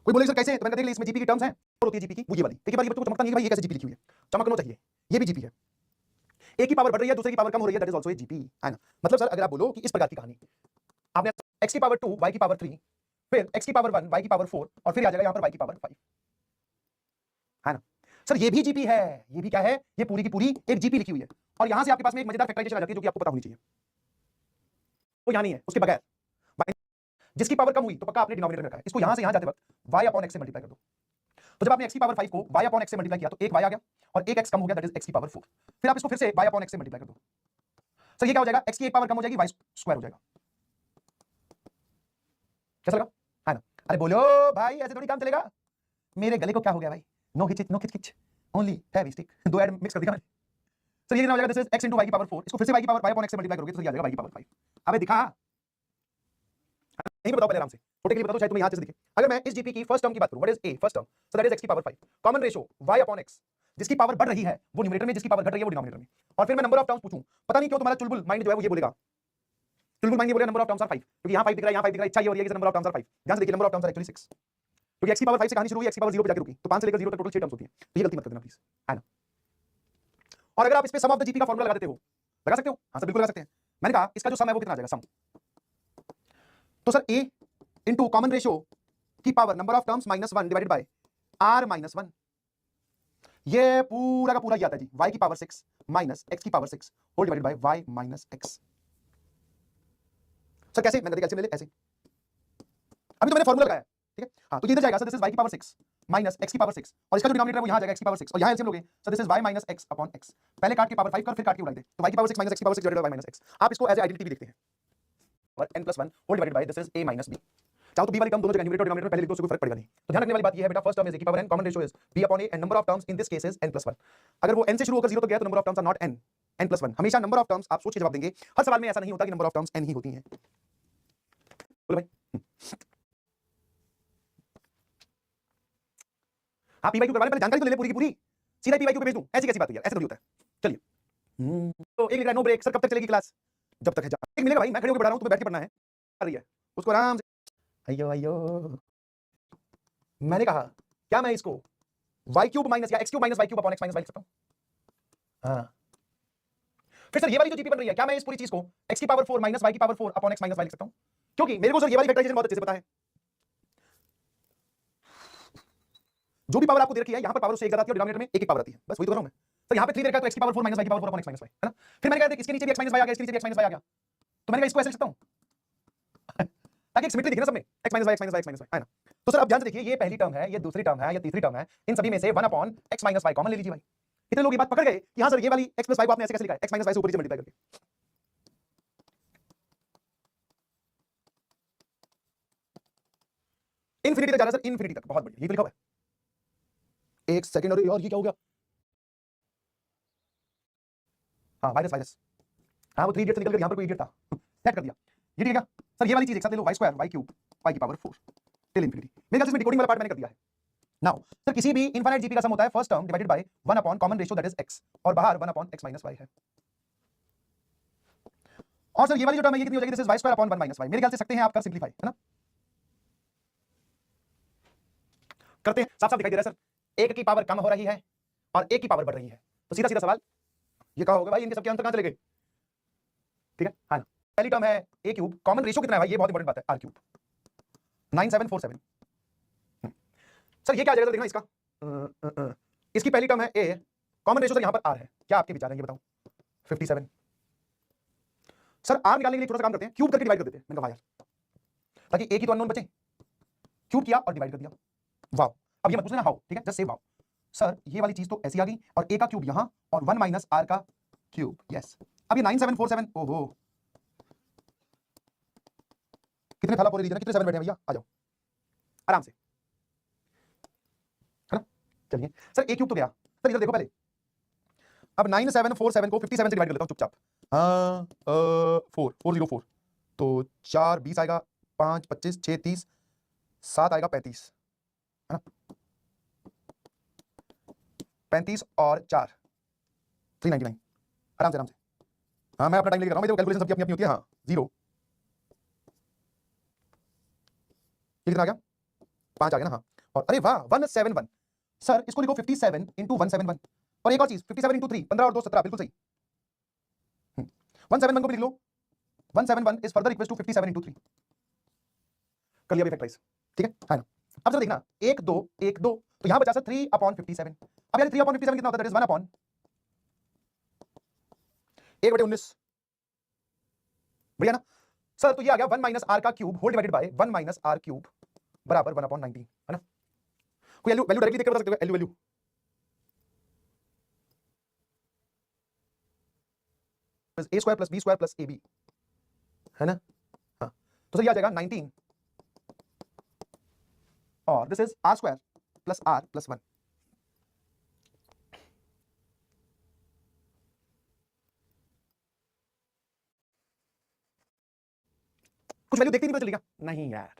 कोई बोले सर कैसे? तो मैंने देख लिया, इसमें जीपी की टर्म्स हैं और होती है जीपी की वो ये वाली। देखिए बार ये बच्चों को चमकता नहीं है भाई, ये कैसे जीपी लिखी हुई है? चमकना चाहिए, ये भी जीपी है। एक की पावर बढ़ रही है, दूसरे की पावर कम हो रही है, that is also a GP, है ना? मतलब सर अगर आप बोलो कि इस प्रकार की कहानी, आपने x की पावर 2 y की पावर 3 फिर x की पावर 1 y की पावर 4 और फिर आ जाएगा यहां पर y की पावर 5, है ना? सर ये भी जीपी है, ये भी क्या है? ये पूरी की पूरी एक जीपी लिखी हुई है। और यहां से आपके पास में एक मजेदार फैक्टराइजेशन आ जाती है जो कि आपको पता होनी चाहिए, वो यहां नहीं है, उसके बगैर जिसकी पावर कम हुई तो पक्का आपने डिनोमिनेटर में रखा है, इसको यहां से यहां जाते वक्त y अपॉन x से मल्टीप्लाई कर दो। तो जब आपने x की पावर 5 को y अपॉन x से मल्टीप्लाई किया तो एक y आ गया और एक x कम हो गया, दैट इज x की पावर 4। फिर आप इसको फिर से y अपॉन x से मल्टीप्लाई कर दो, सर ये क्या हो जाएगा? x की एक पावर कम हो जाएगी, y स्क्वायर हो जाएगा। कैसा लगा? है ना? अरे बोलो भाई, ऐसे थोड़ी काम चलेगा। मेरे गले को क्या हो गया भाई? नो हिच नो किच ओनली हैवी स्टिक, दो ऐड मिक्स कर दिया मैंने। सर ये कितना हो जाएगा? This is x into y की पावर 4, इसको फिर से y की पावर y अपॉन x से मल्टीप्लाई करोगे तो ये आ जाएगा y की पावर 5। अबे दिखा, नहीं बताओ पहले आराम से, छोटे के लिए बता दो शायद तुम्हें यहां से दिखे। अगर मैं इस जीपी की फर्स्ट टर्म की बात करूं, what is a first term? So that is x की power 5, common ratio y upon x, जिसकी पावर बढ़ रही है वो न्यूमरेटर में, जिसकी पावर घट रही है वो डिनोमिनेटर में। और फिर मैं नंबर ऑफ टर्म्स पूछूं, पता नहीं क्यों तुम्हारा चुलबुल माइंड जो है वो ये बोलेगा, चुलबुल माइंड ये बोलेगा नंबर ऑफ टर्म्स आर 5, क्योंकि यहां 5 दिख रहा है, यहां 5 दिख रहा है, इच्छा ये हो रही है कि नंबर ऑफ टर्म्स आर 5। ध्यान से देखिए, number of terms are actually 6, क्योंकि x की पावर 5 से कहानी शुरू हुई, x की पावर 0 पे जाके रुकी, तो 5 से लेकर 0 तक टोटल 6 टर्म्स होती है, तो ये गलती मत कर देना प्लीज, है ना? और अगर आप इस पे सम ऑफ द जीपी का फॉर्मूला लगा देते हो, लगा सकते हो? हां सर बिल्कुल लगा सकते हैं। मैंने कहा इसका जो सम है वो कितना आ जाएगा? सम, तो sir a into common ratio की power number of terms minus 1 divided by r minus 1, ये पूरा का पूरा ये आता है जी y की पावर 6 माइनस x की power 6 whole divided by y minus x। Sir कैसे? मैंने देखा ऐसे ले ले, ऐसे अभी तो मैंने फॉर्मूला लगाया, ठीक है? हाँ तो ये इधर जाएगा सर, दिस इज y की पावर 6 माइनस x की पावर 6, और इसका जो डिनोमिनेटर है वो यहां आ जाएगा x की पावर 6, और यहां एलसीएम लोगे sir, this is y minus x upon x। पहले काट के पावर 5 कर, फिर काट के उड़ा दे, तो y की पावर 6 माइनस x की power 6 divided by y minus x। आप इसको एज आइडेंटिटी भी देखते हैं, और n+1 whole divided by this is a minus b। चाहो तो b वाली टर्म दोनों जगह न्यूमरेटर और डिनोमिनेटर पहले लिख दो, उससे कोई फर्क पड़ेगा नहीं। तो ध्यान रखने वाली बात ये है बेटा, फर्स्ट टर्म इज a की power n, common ratio is b upon a, and number of terms in this case is n+1। अगर वो n से शुरू होकर 0 तक गया तो number of terms are not n, n+1। हमेशा नंबर ऑफ टर्म्स आप सोच के जवाब देंगे, हर सवाल में ऐसा नहीं होता कि नंबर ऑफ टर्म्स n ही होती हैं। बोलो भाई, आप पीवाईक्यू करवा ले, पहले जानकारी तो ले ले पूरी की पूरी, सीधा पीवाईक्यू पे भेज दूं, ऐसी कैसी बात है यार? ऐसे थोड़ी होता है। चलिए तो एक लिख रहा है नो ब्रेक। सर कब तक चलेगी क्लास? जब तक है एक मिलेगा भाई, मैं खड़े होकर पढ़ा रहा हूं, तुम्हें बैठ के पढ़ना है, कर रही है उसको आराम से। अयो अयो, मैंने कहा क्या मैं इसको y क्यूब माइनस या x cube minus y cube upon x minus y लिख सकता हूं? हाँ। फिर सर ये वाली जो जीपी बन रही है, क्या मैं इस पूरी चीज को x की पावर 4 माइनस y की power 4 upon x minus y लिख सकता हूं? क्योंकि मेरे को सर ये वाली फैक्टराइजेशन बहुत अच्छे से पता है, जो भी पावर आपको दे रखी है यहां पर पावर उससे एक ज्यादा आती है और डिनोमिनेटर में एक एक पावर आती है, बस वही तो कर रहा हूं मैं। सर यहां पे 3 दे रखा है तो x की पावर 4 माइनस y की power 4 upon x minus y, है ना? फिर मैंने कहा इसके नीचे भी x माइनस y आ गया, इसके नीचे भी x माइनस y आ गया, तो मैंने कहा इसको ऐसे लिख सकता हूं ताकि एक सिमेट्री दिखे ना सब में, x minus y x minus y x minus y, है ना? तो सर अब ध्यान से देखिए, ये पहली टर्म है, ये दूसरी टर्म है, ये तीसरी टर्म है, इन सभी में से 1 upon x minus y common ले लीजिए भाई। कितने लोग ये बात पकड़ गए कि हां सर ये वाली x प्लस y को आपने ऐसे कैसे लिखा है? x माइनस y से ऊपर से मल्टीप्लाई करके। इनफिनिटी तक जा रहा है सर, इनफिनिटी तक, बहुत बढ़िया, ये तो लिखा हुआ है। एक सेकंड, अरे यार ये क्या हो गया? हाँ वायरस वायरस, हाँ वो 3 इडियट से निकल गया, यहां पर कोई इडियट था, सेट कर दिया, ये ठीक है क्या? सर ये वाली चीज एक साथ ले लो, y square y cube y की पावर 4 टिल इंफिनिटी। मेरे ख्याल से इसमें डिकोडिंग वाला पार्ट मैंने कर दिया है। नाउ सर किसी भी इनफाइनाइट जीपी का सम होता है first term divided by 1 upon common ratio that is x, और बाहर 1 अपॉन x माइनस y है। और सर ये वाली जो टर्म है ये कितनी हो जाएगी? This is y square upon 1 minus y। मेरे ख्याल से सकते हैं आप कर सिंपलीफाई, है ना? करते हैं, साफ साफ दिखाई दे रहा है सर, एक की पावर कम हो रही है और एक की पावर बढ़ रही है, तो सीधा सीधा सवाल ये कहा होगा भाई इनके सबके अंतर कहां चले गए? ठीक है, हाँ ना। पहली टर्म है a क्यूब, कॉमन रेशियो कितना है भाई? ये बहुत इंपॉर्टेंट बात है, r क्यूब 9747। सर ये क्या आ जाएगा देखना इसका, इसकी पहली टर्म है a, कॉमन रेशियो सर यहां पर r है, क्या आपके विचार हैं ये बताओ? 57। सर r निकालने के लिए थोड़ा सा काम करते हैं, क्यूब करके डिवाइड कर देते हैं। मैंने कहा यार ताकि a की तो अननोन बचे, क्यूब किया और डिवाइड कर दिया। वाओ, अब ये मत पूछना हाउ, ठीक है, जस्ट से वाओ। सर ये वाली चीज तो ऐसी आ गई और a का क्यूब यहां और 1 माइनस r का क्यूब, यस। अब ये 9747, ओहो कितने थाला पूरे दीजिए ना, कितने 7 बैठे हैं भैया, आ जाओ आराम से, है ना? चलिए सर a क्यूब तो गया, सर इधर देखो पहले, अब 9747 को 57 से डिवाइड कर लेता हूं चुपचाप। हाँ 4 तो 4 20 आएगा, 5 25 6 30, 7 आएगा 35, है ना? 35 और 4 399, आराम से आराम से। हाँ मैं अपना टाइम लेके कर रहा हूँ, मेरी कैलकुलेशन सबकी अपनी अपनी होती है। हाँ 0, ये कितना आ गया? 5 आ गया ना? हाँ, और अरे वाह 171। सर इसको लिखो 57 इंटू 171, और एक और चीज 57 इंटू 3, 15 और 2 17, बिल्कुल सही। 171 को भी लिख लो, 171 is further equal to 57 into 3, कर लिया फैक्टराइज, ठीक है, है ना? अब जरा देखना 1 2 1 2, तो यहां बचा सर 3 अपॉन 57। अब यार 3 अपॉन 57 कितना होता है? दैट इज 1 अपॉन 1/19, बढ़िया ना? सर तो ये आ गया 1 माइनस आर का cube whole divided by 1 minus r cube बराबर 1 अपॉन 19, है ना? कोई वैल्यू डायरेक्टली देख कर बता सकते हो? Value a square plus b square plus ab, है ना? हाँ तो सर ये आ जाएगा 19 और this is r square plus r plus 1। कुछ वैल्यू देखती नहीं पता चलेगा? नहीं यार,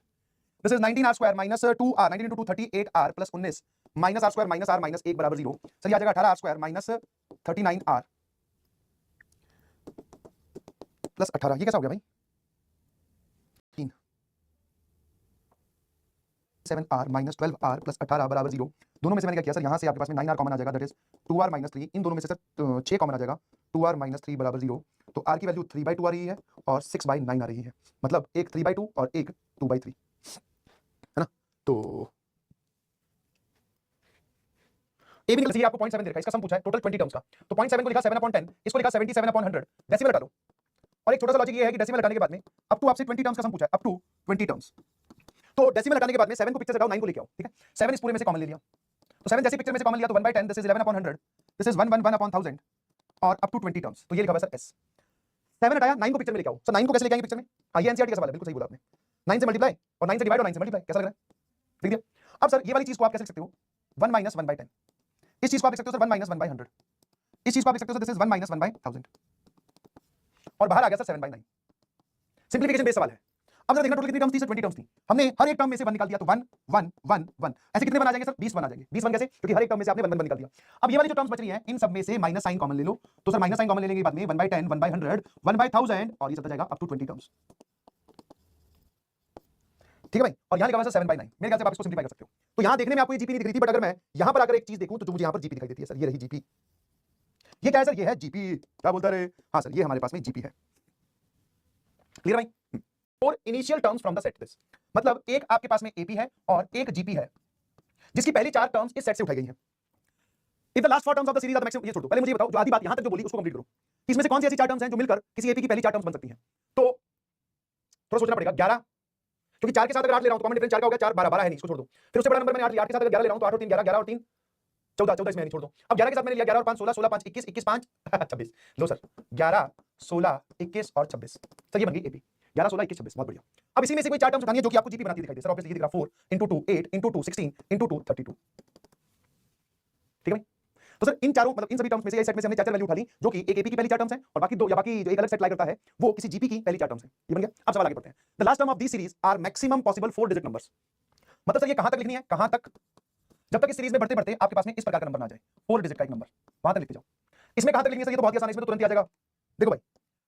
this is 19 r square minus 2r, 19 into 2 38r plus 19 minus r square minus r minus 1 बराबर 0। सर ये आ जाएगा 18r square minus 39r plus 18, ये कैसा हो गया भाई? 3 7r माइनस 12r प्लस 18 बराबर 0। दोनों में से मैंने क्या किया सर, यहां से आपके पास में 9r कॉमन आ जाएगा, दैट इज 2r माइनस 3। इन दोनों में से सर 6 कॉमन आ जाएगा, 2r माइनस 3 बराबर 0। तो r की वैल्यू 3/2 आ रही है और 6/9 आ रही है, मतलब एक 3/2 और एक 2/3, है ना? तो ए भी निकल चाहिए आपको 0.7 दे रखा है, इसका सम पूछा है टोटल 20 टर्म्स का, तो 0.7 को लिखा 7/10, इसको लिखा 77/100, डेसिमल हटा दो। और एक छोटा सा लॉजिक ये है कि डेसिमल हटाने के बाद में अप टू आपसे 20 टर्म्स का सम पूछा है, अप टू 20 टर्म्स। तो डेसिमल हटाने के बाद में 7 को पिक्चर से हटाओ, 9 को लेके आओ, ठीक है? 7 इस पूरे में से कॉमन ले लिया, तो 7 जैसे पिक्चर में से कॉमन लिया तो 1/10, दिस इज 11/100, दिस इज 1/1000 और अप टू 20 टर्म्स, तो ये लिखा हुआ है सर एस। 7 हटाया, 9 को पिक्चर में लेके आओ। सर 9 को कैसे लेके आएंगे पिक्चर में? हाँ ये एनसीईआरटी का सवाल है, बिल्कुल सही बोला आपने। 9 से मल्टीप्लाई और 9 से डिवाइड और 9 से मल्टीप्लाई, कैसा लग रहा है? ठीक है। अब सर ये वाली चीज को आप कैसे लिख सकते हो? 1 माइनस 1/10, इस चीज को आप लिख सकते हो सर 1 माइनस 1/100, इस चीज को आप लिख सकते हो सर दिस इज 1 माइनस 1/1000, और बाहर आ गया सर 7/9। सिंप्लीफिकेशन बेस सवाल है। अब जरा देखना टोटल कितनी टर्म्स थी सर? 20 टर्म्स थी, हमने हर एक टर्म में से 1 निकाल दिया, तो 1 1 1 1, ऐसे कितने 1 आ जाएंगे सर? 20 1 आ जाएंगे। 20 1 कैसे? क्योंकि हर एक टर्म में से आपने 1 1 निकाल दिया। अब ये वाली जो टर्म्स बच रही है इन सब में से माइनस साइन कॉमन ले लो, तो सर माइनस साइन कॉमन लेने के बाद में 1/10 1/100 1/1000 और ये सब जाएगा अप टू 20 टर्म्स, ठीक है भाई? और यहां लिखा हुआ है 7/9, मेरे ख्याल से आप इसको सिंप्लीफाई कर सकते हो। तो यहां देखने में आपको ये जीपी नहीं दिख रही थी, बट अगर मैं यहां पर आकर एक चीज देखूं तो जो मुझे यहां पर जीपी दिखाई देती है सर, ये रही जीपी। ये क्या है सर? ये है जीपी। क्या बोलता रे? हाँ सर ये हमारे पास में जीपी है, क्लियर भाई? और initial terms from the set this, मतलब एक आपके पास में एपी है और एक जीपी है, जिसकी पहली 4 टर्म्स इस सेट से उठाई गई हैं। If the last 4 terms of the series are the maximum, ये छोड़ दो, पहले मुझे ये बताओ जो आधी बात यहां तक जो बोली उसको कंप्लीट करो, इसमें से कौन सी ऐसी 4 टर्म्स हैं जो मिलकर किसी एपी की पहली 4 टर्म्स बन सकती हैं? तो थोड़ा सोचना पड़ेगा। 11, क्योंकि 4 के साथ अगर 8 ले रहा हूं तो कॉमन डिफरेंस 4 का हो गया, 4 12 12 है नहीं, इसको छोड़ दो। फिर उससे बड़ा नंबर मैंने 8 लिया, 8 के साथ अगर 11 ले रहा हूं तो 8 और 3 11, 11 और 3 14, 14 इसमें नहीं, छोड़ दो। अब 11 के साथ मैंने लिया 11 और 5 16, 16 5 21, 21 5 26, लो सर 11 16 21 और 26, सर ये बन गई एपी 11 16 21 26, बहुत बढ़िया। अब इसी में से कोई 4 टर्म्स उठानी है जो कि आपको जीपी बनाती दिखाई दे। सर ऑब्वियसली ये दिख रहा 4 into 2 8 into 2 16 into 2 32, ठीक है भाई? तो सर इन चारों मतलब इन सभी टर्म्स में से, सेट में से हमने चार चार वैल्यू उठा ली, जो कि एक एपी की पहली चार टर्म्स है और बाकी दो या बाकी जो एक अलग सेट लाई करता है वो किसी जीपी की पहली चार टर्म्स है। ये बन गया। अब सवाल आगे बढ़ते हैं। The last term of this series are maximum possible 4 digit numbers. मतलब सर ये कहां तक लिखनी है, कहां तक, जब तक इस सीरीज में बढ़ते बढ़ते आपके पास में इस प्रकार का नंबर ना आ जाए, 4 डिजिट का एक नंबर, वहां तक लिखते जाओ। इसमें कहां तक लिखनी है सर, ये तो बहुत ही आसान है, इसमें तो तुरंत ही आ जाएगा। देखो भाई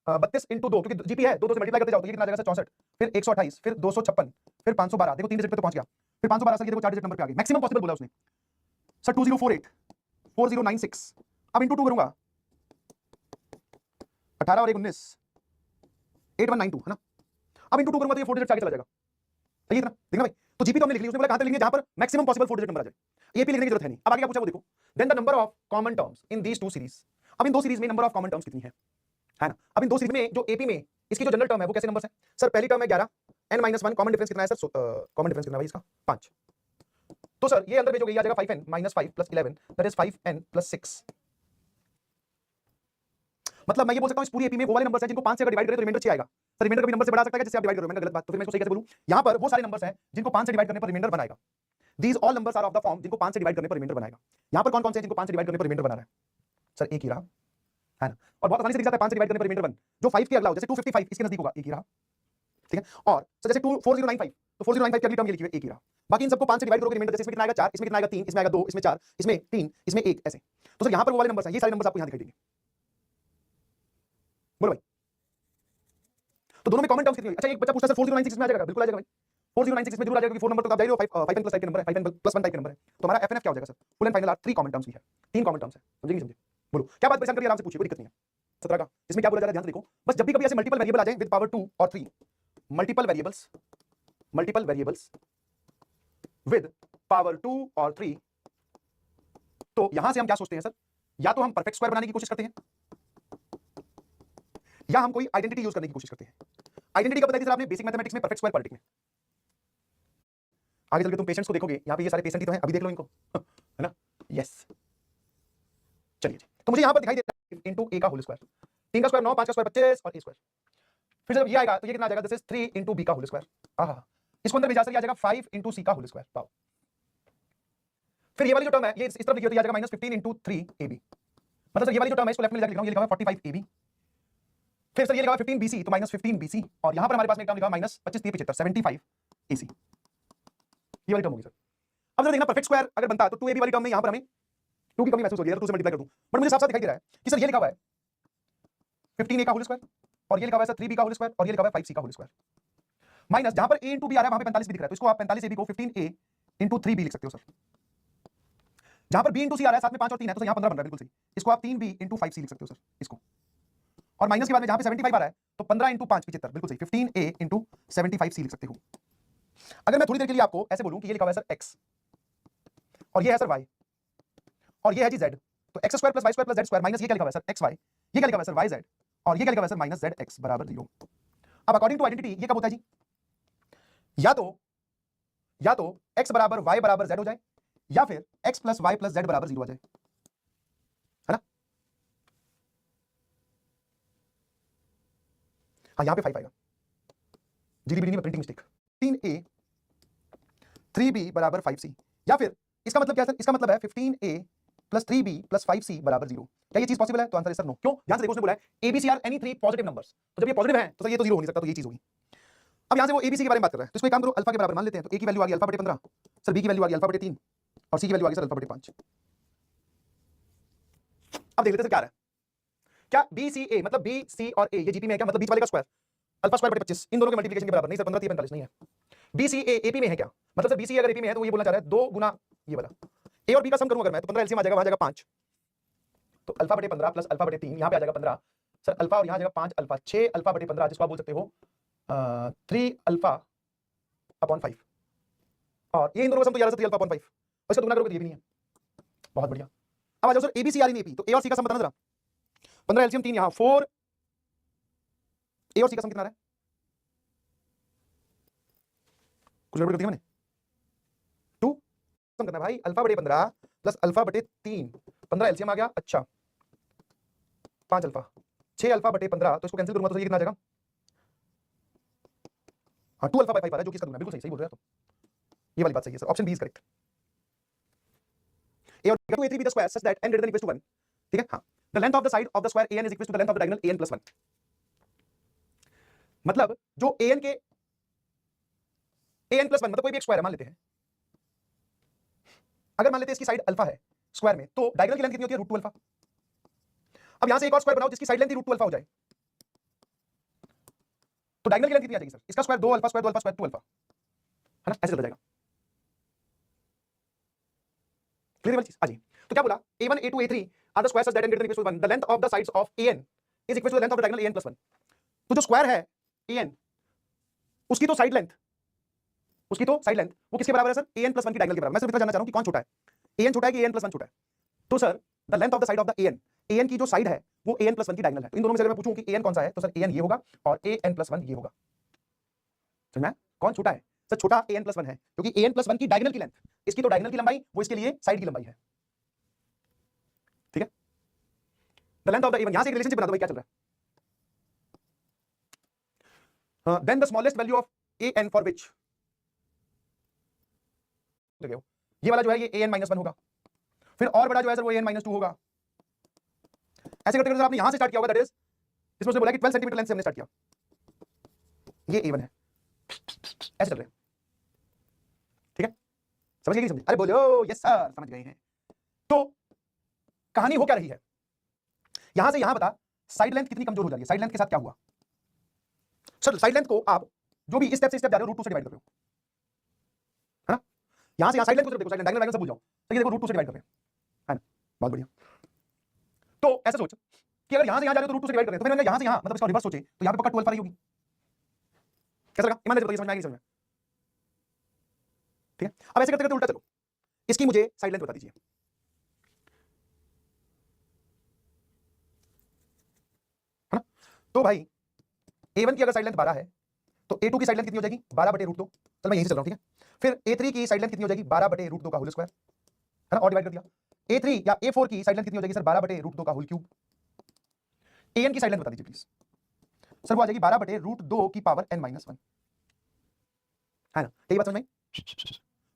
32 इंटू 2, क्योंकि जीपी है, 2 से मल्टीप्लाई करते जाओ तो ये कितना आ जाएगा सर 64, फिर 128, फिर 256, फिर 512। देखो 3 डिजिट पे तो पहुंच गया, फिर 512 सर ये देखो 4 डिजिट नंबर पे आ गए। मैक्सिमम पॉसिबल बोला उसने सर 2048, 4096। अब इंटू 2 करूंगा, 18 और 1 19, 8192 है ना। अब इंटू 2 करूंगा तो ये 4 डिजिट आगे चला जाएगा। सही है इतना, देखना भाई। तो जीपी तो हमने लिख ली, उसने बोला कहां तक लिखनी है, जहां पर मैक्सिमम पॉसिबल 4 डिजिट नंबर आ जाए। एपी लिखने की जरूरत है नहीं। अब आगे क्या पूछा वो देखो, then the number of common terms in these two series. अब इन दो सीरीज में नंबर ऑफ कॉमन टर्म्स कितनी है ना। अब इन दो सीरीज में जो एपी में इसकी जो जनरल टर्म है वो कैसे नंबर्स है सर, पहली टर्म है 11, n-1, कॉमन डिफरेंस कितना है सर, कॉमन डिफरेंस कितना है भाई इसका 5। तो सर ये अंदर में जो गई आ जाएगा 5n - 5 + 11 दैट इज 5n + 6। मतलब मैं ये बोल सकता हूं इस पूरी एपी में वो वाले नंबर्स हैं जिनको 5 से अगर डिवाइड करें तो रिमाइंडर चाहिए आएगा। सर रिमाइंडर कभी नंबर से बढ़ा सकता है जिससे आप डिवाइड करो, मैंने गलत बात, तो फिर मैं इसको सही कैसे बोलूं। यहां पर वो सारे नंबर्स हैं जिनको 5 से डिवाइड करने पर रिमाइंडर बनाएगा। These all numbers are of the form जिनको 5 से डिवाइड करने पर रिमाइंडर बनाएगा। यहां पर कौन-कौन से हैं जिनको 5 से डिवाइड करने पर रिमाइंडर बना रहा है सर, एक ही रहा है ना। और बहुत आसानी से दिख जाता है 5 से डिवाइड करने पर रिमाइंडर 1, जो 5 के अगला हो, जैसे 255 इसके नजदीक होगा, एक ही रहा, ठीक है। और सर जैसे 4095, तो 4095 की अगली टर्म ये लिखी हुई है, एक ही रहा। बाकी इन सबको 5 से डिवाइड करोगे रिमाइंडर, जैसे इसमें कितना आएगा 4, इसमें कितना आएगा 3, इसमें आएगा 2, इसमें 4, इसमें 3, इसमें 1, ऐसे। तो सर यहां पर वो वाले नंबर्स हैं, ये सारे नंबर्स आपको यहां दिखाई देंगे। बोलो भाई, तो दोनों में कॉमन टर्म्स कितनी है। अच्छा एक बच्चा पूछता है सर 4096 इसमें आ जाएगा, बिल्कुल आ जाएगा भाई, 4096 इसमें जरूर आ जाएगा क्योंकि 4 नंबर तो आप जा ही हो, 5n + टाइप के नंबर है, 5n + 1 टाइप के नंबर है। तो हमारा fnf क्या हो जाएगा sir, full and final are 3 common terms भी है, 3 कॉमन टर्म्स है, समझेंगे समझे। बोलो क्या बात परेशान करिए, आराम से पूछिए, कोई दिक्कत नहीं है। 17 का इसमें क्या बोला जा रहा है ध्यान से देखो, बस जब भी कभी ऐसे मल्टीपल वेरिएबल आ जाए विद पावर 2 और 3, मल्टीपल वेरिएबल्स विद पावर 2 और 3, तो यहां से हम क्या सोचते हैं सर, या तो हम परफेक्ट स्क्वायर बनाने की कोशिश करते हैं या हम कोई आइडेंटिटी यूज करने की कोशिश करते हैं। आइडेंटिटी का बताइए सर आपने बेसिक मैथमेटिक्स में, परफेक्ट स्क्वायर क्वाड्रेटिक में। आगे चल के तुम पेशेंट्स को देखोगे, यहां पे ये सारे पेशेंट ही तो हैं, अभी देख लो इनको, है ना। यस चलिए जी, तो मुझे यहां पर दिखाई देता है इनटू a का होल स्क्वायर, 3 का स्क्वायर 9, 5 का स्क्वायर 25 और a स्क्वायर। फिर जब ये आएगा तो ये कितना आ जाएगा, दिस इज 3 इनटू b का होल स्क्वायर। आहा, इसको अंदर भेजा सर, ये आ जाएगा 5 इनटू c का होल स्क्वायर। वाओ। फिर ये वाली जो टर्म है ये इस तरफ लिखी होती है, आ जाएगा -15 इनटू 3ab। मतलब सर ये वाली जो टर्म है इसको लेफ्ट में ले जाके लिख रहा हूं, ये लिखा हुआ है 45ab। फिर सर ये लिखा हुआ है 15bc, तो -15bc, और यहां पर हमारे पास में एक टर्म लिखा हुआ है -25 3 75 75ac। ये वाली टर्म होगी सर। अब जरा देखना परफेक्ट स्क्वायर अगर बनता है तो 2ab वाली टर्म में यहां पर हमें 2 की कमी महसूस हो रही है, 2 से मल्टीप्लाई कर दूं, बट मुझे साफ-साफ दिखाई दे रहा है कि सर ये लिखा हुआ है 15a का होल स्क्वायर, और ये लिखा हुआ है सर 3b का होल स्क्वायर, और ये लिखा हुआ है 5c का होल स्क्वायर, माइनस जहां पर a इंटू b आ रहा है वहां पे 45 भी दिख रहा है, तो इसको आप 45ab को 15a इंटू 3b लिख सकते हो सर। जहां पर b इंटू c आ रहा है, साथ में 5 और 3 है, तो यहां 15 बन रहा है, बिल्कुल सही। इसको आप 3b इंटू 5c लिख सकते हो सर, इसको। और माइनस के बाद में जहां पे 75 आ रहा है तो 15 इंटू 5 75, बिल्कुल सही, 15a इंटू 75c लिख सकते हो। अगर मैं थोड़ी देर के लिए आपको ऐसे बोलूं कि ये लिखा हुआ है सर x, और ये है सर y, और ये है जी z, तो x square plus y square plus z square minus ये क्या लिखा हुआ है सर xy, ये क्या लिखा हुआ है सर yz, और ये क्या लिखा हुआ है सर माइनस zx बराबर 0। अब अकॉर्डिंग टू आइडेंटिटी ये कब होता है जी, या तो x बराबर y बराबर z हो जाए, या फिर x plus y plus z बराबर 0 आ जाए, है ना। हाँ यहां पे 5 आएगा, जीडीबीडी में प्रिंटिंग मिस्टेक, 15a 3b बराबर 5c, या फिर इसका मतलब क्या है सर, इसका मतलब है 15a plus 3b plus 5c बराबर 0। क्या ये चीज पॉसिबल है, तो आंसर है सर नो। क्यों, ध्यान से देखो, उसने बोला है abc are any 3 positive numbers, तो जब ये पॉजिटिव है तो सर ये तो 0 हो नहीं सकता, तो ये चीज होगी। अब यहां से वो abc के बारे में बात कर रहा है, तो इसको एक काम करो, अल्फा के बराबर मान लेते हैं, तो a की वैल्यू आ गई अल्फा बटे 15, सर b की वैल्यू आ गई अल्फा बटे 3, और c की वैल्यू आ गई सर अल्फा बटे 5। अब देख लेते हैं सर क्या आ रहा है, क्या b c a मतलब b c और a ये जीपी में है क्या, मतलब बीच वाले का स्क्वायर अल्फा स्क्वायर बटे 25 इन दोनों के मल्टीप्लिकेशन के बराबर नहीं सर, 15 3 45 नहीं है। b c a ap में है क्या, मतलब सर b c अगर ap में है तो वो ये बोलना चाह रहा है 2 गुना ये वाला a और b का सम करूं अगर मैं, तो 15 एलसीएम आ जाएगा, वहां जाएगा 5, तो अल्फा बटे 15 प्लस अल्फा बटे 3 यहां पे आ जाएगा 15 सर अल्फा, और यहां आ जाएगा 5 अल्फा, 6 अल्फा बटे 15, जिसको आप बोल सकते हो 3 अल्फा अपॉन 5, और ये इन दोनों का सम तो 11 से 3 अल्फा अपॉन 5, और इसका दुगना करोगे तो ये भी नहीं है। बहुत बढ़िया। अब आ जाओ sir ABC are in AP, तो ए और सी का सम बताना जरा, 15 एलसीएम 3 यहां 4, ए और सी का सम कितना आ रहा है, कुछ गड़बड़ कर दिया मैंने, 2 सम करना है भाई, अल्फा बटे 15 प्लस अल्फा बटे 3, 15 एलसीएम आ गया, अच्छा 5 अल्फा, 6 अल्फा बटे 15, तो इसको कैंसिल करूंगा तो ये कितना आ जाएगा, हाँ 2 अल्फा बाय 5 आ रहा है, जो कि इसका दुगना, बिल्कुल सही सही बोल रहे हैं तो ये वाली बात सही है sir, option B is correct. a और b, a3 be the square such that n greater than equals to 1. ठीक है? हाँ, the length of the side of the square an is equal to the length of the diagonal an plus 1. मतलब जो an के an plus 1 मतलब कोई भी एक स्क्वायर है मान लेते हैं, अगर मान लेते हैं इसकी साइड अल्फा है स्क्वायर में, तो डायगोनल की लेंथ कितनी होती है? √2 अल्फा. अब यहां से एक और स्क्वायर बनाओ जिसकी साइड लेंथ √2 अल्फा हो जाए, तो डायगोनल की लेंथ कितनी आ जाएगी सर? इसका square 2 alpha square 2 alpha square 2 alpha, है ना? ऐसे चलता जाएगा. क्लियर वाली चीज? हाँ जी. तो क्या बोला? a1 a2 a3 are the squares that n greater than equals to 1. The length of the sides of an is equal to the length of the diagonal an plus 1. तो जो स्क्वायर है an, उसकी तो साइड लेंथ वो किसके बराबर है सर? an plus 1 की डायगोनल के बराबर. मैं सिर्फ इतना जानना चाह रहा हूं कि कौन छोटा है, an छोटा है कि an plus 1 छोटा है? तो sir the length of the side of the an की जो साइड है वो an plus 1 की डायगोनल है. तो इन दोनों में से अगर मैं पूछूं कि an कौन सा है, तो सर an ये होगा और an plus 1 ये होगा. समझ में? कौन छोटा है सर? छोटा an plus 1 है, क्योंकि an plus 1 की डायगोनल की लेंथ, इसकी तो डायगोनल की लंबाई वो इसके लिए साइड की लंबाई है. ठीक है? The length of the a1, यहां से एक रिलेशनशिप बना दो भाई, क्या चल रहा है? Then the smallest value of an for which, ये वाला जो है ये an minus 1 होगा, फिर और बड़ा जो है सर वो an minus 2 होगा. ऐसे करते करते आपने यहां से स्टार्ट किया होगा, दैट इज इसमें उसने बोला कि 12 सेंटीमीटर लेंथ से हमने स्टार्ट किया, ये a1 है. ऐसे चल रहे हैं. ठीक है? समझ गए कि समझे? अरे बोलो यस सर, समझ गए हैं. तो कहानी हो क्या रही है? यहां से यहां बता साइड लेंथ कितनी कमजोर हो जा रही है. साइड लेंथ के साथ क्या हुआ सर? साइड लेंथ को आप जो भी स्टेप से स्टेप जा रहे हो √2 से डिवाइड कर रहे हो, है ना? यहां से यहां साइड लेंथ को सिर्फ देखो, साइड लेंथ डायगोनल से भूल जाओ, तो ये देखो √2 से डिवाइड कर रहे हैं, है ना? बहुत बढ़िया. तो ऐसे सोच कि अगर यहां से यहां जा रहे हो तो √2 से डिवाइड कर रहे हैं, तो फिर यहां से यहां मतलब इसका रिवर्स सोचे तो यहां पे पक्का 12 रही होगी. कैसा लगा? ईमान से बताइए, समझ में आएगी? समझ में? ठीक है? अब ऐसे करते करते उल्टा चलो, इसकी मुझे साइड लेंथ बता दीजिए. है ना? तो भाई a1 की अगर साइड लेंथ 12 है तो a2 की साइड लेंथ कितनी हो जाएगी? 12/√2. चल मैं यहीं से चल रहा हूं. ठीक है? फिर a3 की साइड लेंथ कितनी हो जाएगी? 12/√2 का होल स्क्वायर, है ना? और डिवाइड कर दिया. a3 या a4 की साइड लेंथ कितनी हो जाएगी सर? 12/√2 का होल क्यूब. an की साइड लेंथ बता दीजिए प्लीज सर. वो आ जाएगी 12/√2 की पावर n - 1, है ना? यही बात समझ में आई?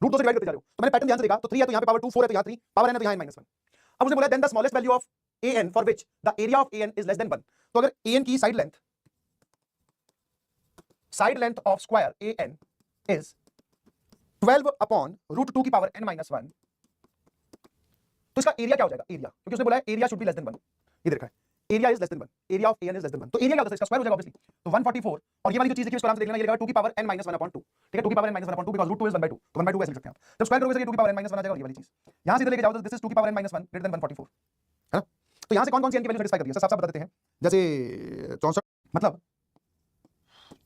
√2 से डिवाइड करते जा रहे हो, तो मैंने पैटर्न ध्यान से देखा, तो 3 है तो यहां पे पावर 2, 4 है तो यहां 3, पावर n है तो यहां n - 1. अब उसने बोला then the smallest value of an for which the area of an is less than 1. तो अगर an की side length of square an is 12/√2 की पावर n - 1, तो इसका एरिया क्या हो जाएगा? एरिया, क्योंकि उसने बोला है area should be less than 1. ये देख रहा है, area is less than 1, area of an is less than 1. तो एरिया क्या होता है? इसका स्क्वायर हो जाएगा ऑब्वियसली. तो 144, और ये वाली जो चीज देखिए इसको आराम से देख लेना, ये लिखा है 2 की पावर n - 1/2. ठीक है? 2 की पावर n - 1/2 बिकॉज़ √2 इज 1/2, तो 1/2 ऐसे लिख सकते हैं आप. जब स्क्वायर करोगे तो ये 2 की पावर n - 1 आ जाएगा, और ये वाली चीज यहां से इधर लेके जाओ तो दिस इज 2 की पावर n - 1 ग्रेटर देन 144, है ना? तो यहां से कौन कौन सी n की वैल्यू सेटिस्फाई करती है सर? साफ साफ बता देते हैं. जैसे 64 मतलब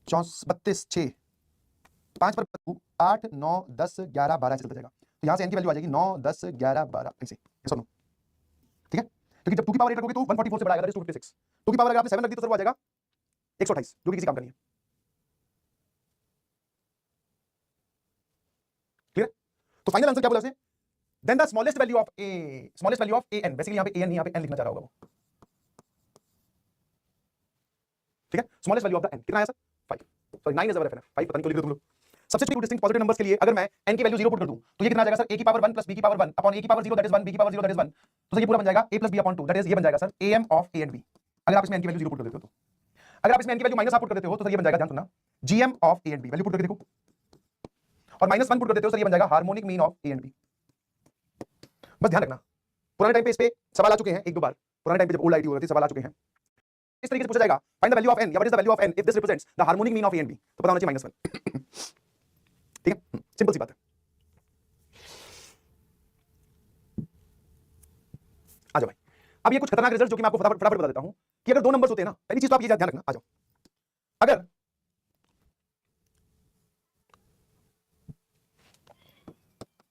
32 6 5 पर 8 9 10 11 12 चलता जाएगा. तो यहां से n की वैल्यू आ जाएगी 9 10 11 12 ऐसे. ये सुनो, ठीक है? क्योंकि जब 2 की पावर 8 रखोगे तो 144 से बड़ा आएगा, दैट इज 256. 2 की पावर अगर आपने 7 रख दी तो सर वो आ जाएगा 128, जो कि किसी काम का नहीं है. क्लियर? तो फाइनल आंसर क्या बोला उसने? Then the smallest value of an, basically यहां पे an नहीं, यहां पे n लिखना चाह रहा होगा वो. ठीक है? Smallest value of the n कितना आया sir? 5. Sorry 9 is our f, 5 पता नहीं क्यों लिख दो तुम लोग. सबसे छोटी डिस्टिंक्ट पॉजिटिव नंबर्स के लिए अगर मैं n की वैल्यू 0 पुट कर दूं तो ये कितना आ जाएगा सर? a की पावर 1 प्लस b की पावर 1 अपॉन a की पावर 0 दैट इज 1, b की पावर 0 दैट इज 1. तो सर ये पूरा बन जाएगा a plus b upon 2, that is ये बन जाएगा sir am of a and b. अगर आप इसमें n की वैल्यू 0 पुट कर देते हो तो. अगर आप इसमें n की वैल्यू माइनस आप पुट कर देते हो तो सर ये बन जाएगा, ध्यान सुनना, gm of a and b. Value put करके देखो, और -1 पुट कर देते हो सर ये बन जाएगा harmonic mean of a and b. बस ध्यान रखना, पुराने टाइम पे इस पे सवाल आ चुके हैं एक दो बार. पुराने टाइम पे जब ओल्ड आईडी हो रही थी सवाल आ चुके हैं. इस तरीके से पूछा जाएगा find the value of n या what is the value of n if this represents the harmonic mean of a and b. तो पता होना चाहिए -1. ठीक है? सिंपल सी बात है. आ जाओ भाई. अब ये कुछ खतरनाक रिजल्ट जो कि मैं आपको फटाफट बता देता हूं कि अगर दो नंबर्स होते हैं ना, पहली चीज तो आप ये ध्यान रखना. आ जाओ, अगर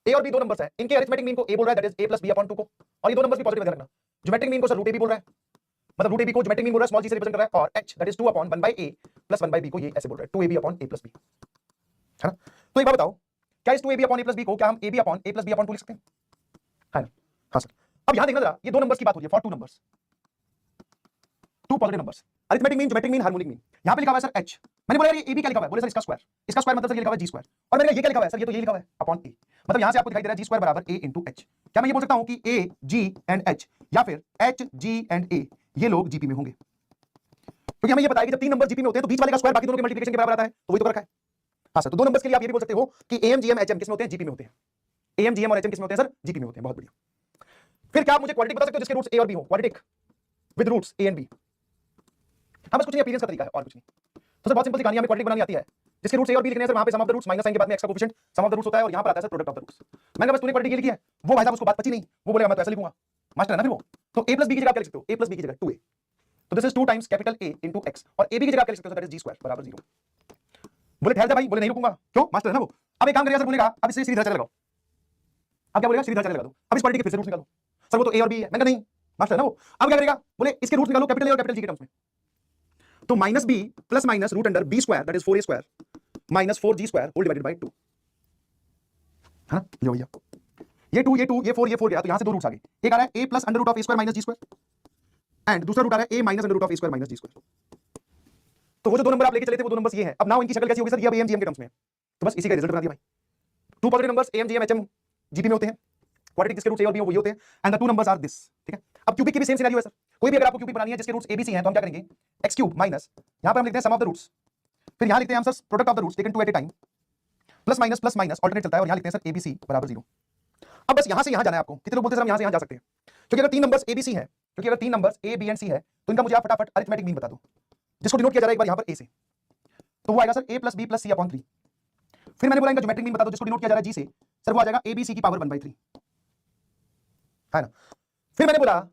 a और b दो नंबर्स हैं, इनके अरिथमेटिक मीन को a बोल रहा है, that is a plus b upon 2 को, और ये दो नंबर्स भी पॉजिटिव ध्यान रखना. ज्योमेट्रिक मीन को सर √ab बोल रहा है, मतलब √ab को ज्योमेट्रिक मीन बोल रहा है, स्मॉल जी से रिप्रेजेंट कर रहा है, और h that is 2 upon 1/a plus 1/b को ये ऐसे बोल रहा है 2ab upon a plus b, है ना? तो एक बात बताओ, क्या इस 2ab upon a plus b को क्या हम ab upon a plus b upon 2 लिख सकते हैं? है ना? हाँ सर. अब यहां देखना जरा, ये दो नंबर्स की बात हो रही है for two numbers, two positive numbers. Arithmetic mean, geometric mean, harmonic mean. यहां पे लिखा हुआ है सर h. मैंने बोला यार ये ab क्या लिखा हुआ है? बोले सर इसका स्क्वायर. इसका स्क्वायर मतलब सर ये लिखा हुआ है g स्क्वायर. और मैंने कहा ये क्या लिखा हुआ है सर? ये तो ये लिखा हुआ है अपॉन a. मतलब यहां से आपको दिखाई दे रहा है जी स्क्वायर बराबर ए इंटू एच। क्या मैं ये बोल सकता हूं कि ए जी एंड एच या फिर एच जी एंड ए ये लोग जीपी में होंगे? क्योंकि हमें ये पता है कि जब तीन नंबर जीपी में होते हैं तो बीच वाले का स्क्वायर बाकी दोनों के मल्टीप्लिकेशन के बराबर आता है, तो वही तो रखा है। हाँ सर, तो दो नंबर्स के लिए आप ये भी बोल सकते हो कि एम जीएम एचएम किसमें होते हैं? जीपी में होते हैं। एम जीएम और एचएम किसमें होते हैं सर? जीपी में होते हैं। बहुत बढ़िया। फिर क्या आप मुझे क्वाड्रेटिक बता सकते हो जिसके रूट्स ए और बी हो? Quadratic with roots a and b. हाँ बस कुछ नहीं, अपीयरेंस का तरीका है और कुछ नहीं। तो सर बहुत सिंपल सी कहानी, हमें क्वाड्रेटिक बनानी आती है जिसके रूट्स ए और बी लिखने हैं सर, वहां पे sum of the roots minus sign के बाद में एक्स का coefficient sum of the roots होता है और यहां पर आता है sir product of the roots. मैंने बस तूने क्वाड्रेटिक ये लिखी है, वो भाई साहब उसको बात पची नहीं, वो बोलेगा मैं तो ऐसे लिखूंगा, मास्टर है ना फिर वो। तो a प्लस बी की जगह आप क्या लिख सकते हो? a प्लस बी की जगह 2a, तो this is 2 times capital A into x, और ab की जगह आप क्या लिख सकते हो? दैट इज जी स्क्वायर बराबर 0। बोले ठहर जा भाई, बोले नहीं रुकूंगा, क्यों मास्टर है ना वो। अब एक काम करिएगा सर, बोलेगा अब इससे सीधा चले लगाओ। अब क्या बोलेगा? सीधा चले लगा दो। अब इस क्वाड्रेटिक के फिर से रूट्स निकालो सर, वो तो a और b है। मैंने कहा नहीं मास्टर है ना वो। अब क्या करेगा? बोले इसके रूट्स निकालो कैपिटल A और कैपिटल G के टर्म्स में। तो minus b plus minus root under b square that is 4a square minus 4g square whole divided by 2 है ना। लो भैया, ये 2 ये 2 ये 4 ये 4 गया, तो यहां से दो रूट्स आ गए। एक आ रहा है a plus under root of a square minus g square and दूसरा रूट आ रहा है a minus under root of a square minus g square. तो वो जो दो नंबर आप लेके चले थे वो दो नंबर्स ये हैं। अब नाउ इनकी शक्ल कैसी होगी सर? ये अब एम जीएम के टर्म्स में है। तो बस इसी का रिजल्ट बना दिया भाई। Two positive numbers M GM HM GP में होते हैं, क्वाड्रेटिक जिसके रूट्स ए और बी हो वही होते हैं, and the two numbers are this. ठीक है। अब क्यूबिक की भी सेम सिनेरियो है सर। कोई भी अगर आपको क्यूबिक बनानी है जिसके रूट्स एबीसी हैं तो हम क्या करेंगे? एक्स क्यूब माइनस यहां पर हम लिखते हैं सम ऑफ द रूट्स, फिर यहां लिखते हैं हम sir product of the roots taken two at a time, plus minus alternate चलता है, और यहां लिखते हैं सर एबीसी बराबर 0। अब बस यहां से यहां जाना है आपको। कितने लोग बोलते हैं सर हम यहां से यहां जा सकते हैं? क्योंकि अगर तीन नंबर्स एबीसी है, क्योंकि अगर तीन नंबर्स ए बी एंड सी है तो इनका मुझे आप फटाफट अरिथमेटिक मीन बता दो, जिसको डिनोट किया जा रहा है एक बार यहां पर ए से, तो वो आएगा sir a plus b plus c upon 3। फिर मैंने बोला इनका ज्योमेट्रिक मीन बता दो जिसको डिनोट किया जा रहा है जी से, सर वो आ जाएगा a b c की पावर 1/3 है ना। फिर मैंने बोला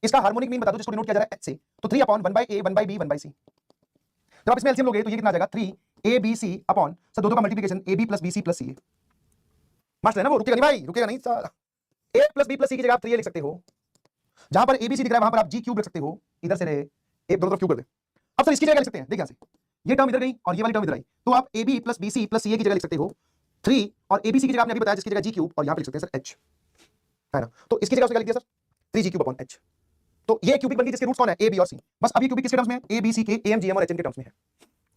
इसका हार्मोनिक मीन बता दो जिसको डिनोट किया जा रहा है h से, तो 3 अपॉन 1/a 1/b 1/c। जब आप इसमें एलसीएम लोगे तो ये कितना आ जाएगा? 3abc अपॉन सर दो का multiplication ab plus bc plus ca। Master है ना वो, रुकेगा नहीं भाई, रुकेगा नहीं sir. a plus b plus c की जगह आप 3a लिख सकते हो, जहां पर abc दिख रहा है वहां पर आप g क्यूब लिख सकते हो, इधर से रहे a दोनों तरफ क्यूब कर दे। अब सर इसकी जगह लिख सकते हैं, देख यहां से ये टर्म इधर गई और ये वाली टर्म इधर आई, तो आप ab plus bc plus ca की जगह लिख सकते हो 3, और abc की जगह आपने अभी बताया जिसकी जगह g क्यूब, और यहां पे लिख सकते हैं सर h है ना। तो इसकी जगह उसने क्या लिख दिया sir? 3g cube upon h। तो ये क्यूबिक बन गई जिसके रूट्स कौन है? a b और c। बस अभी क्यूबिक किसके टर्म्स में है? a b c के am gm और hm के टर्म्स में है।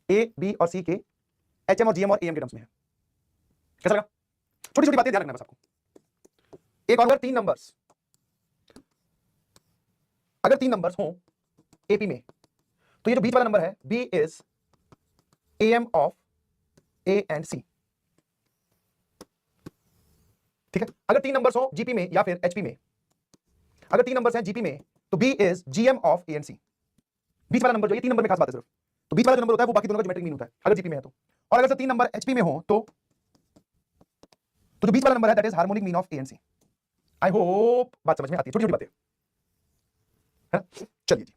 a b और c के hm और gm और am के टर्म्स में है। कैसा लगा? छोटी छोटी बातें ध्यान रखना बस आपको। एक और, अगर तीन नंबर्स हो एपी में, तो ये जो बीच वाला नंबर है b is am of a and c। ठीक है। अगर तीन नंबर्स हो जीपी में या फिर एचपी में, अगर तीन नंबर्स हैं जीपी में तो b is gm of a and c। बीच वाला नंबर जो, ये तीन नंबर में खास बात है सिर्फ, तो बीच वाला जो नंबर होता है वो बाकी दोनों का ज्योमेट्रिक मीन होता है अगर जीपी में है तो। और अगर सर तीन नंबर एचपी में हो तो जो बीच वाला नंबर है that is harmonic mean of a and c। I hope बात समझ में आती है, छोटी छोटी बातें है। चलिए जी।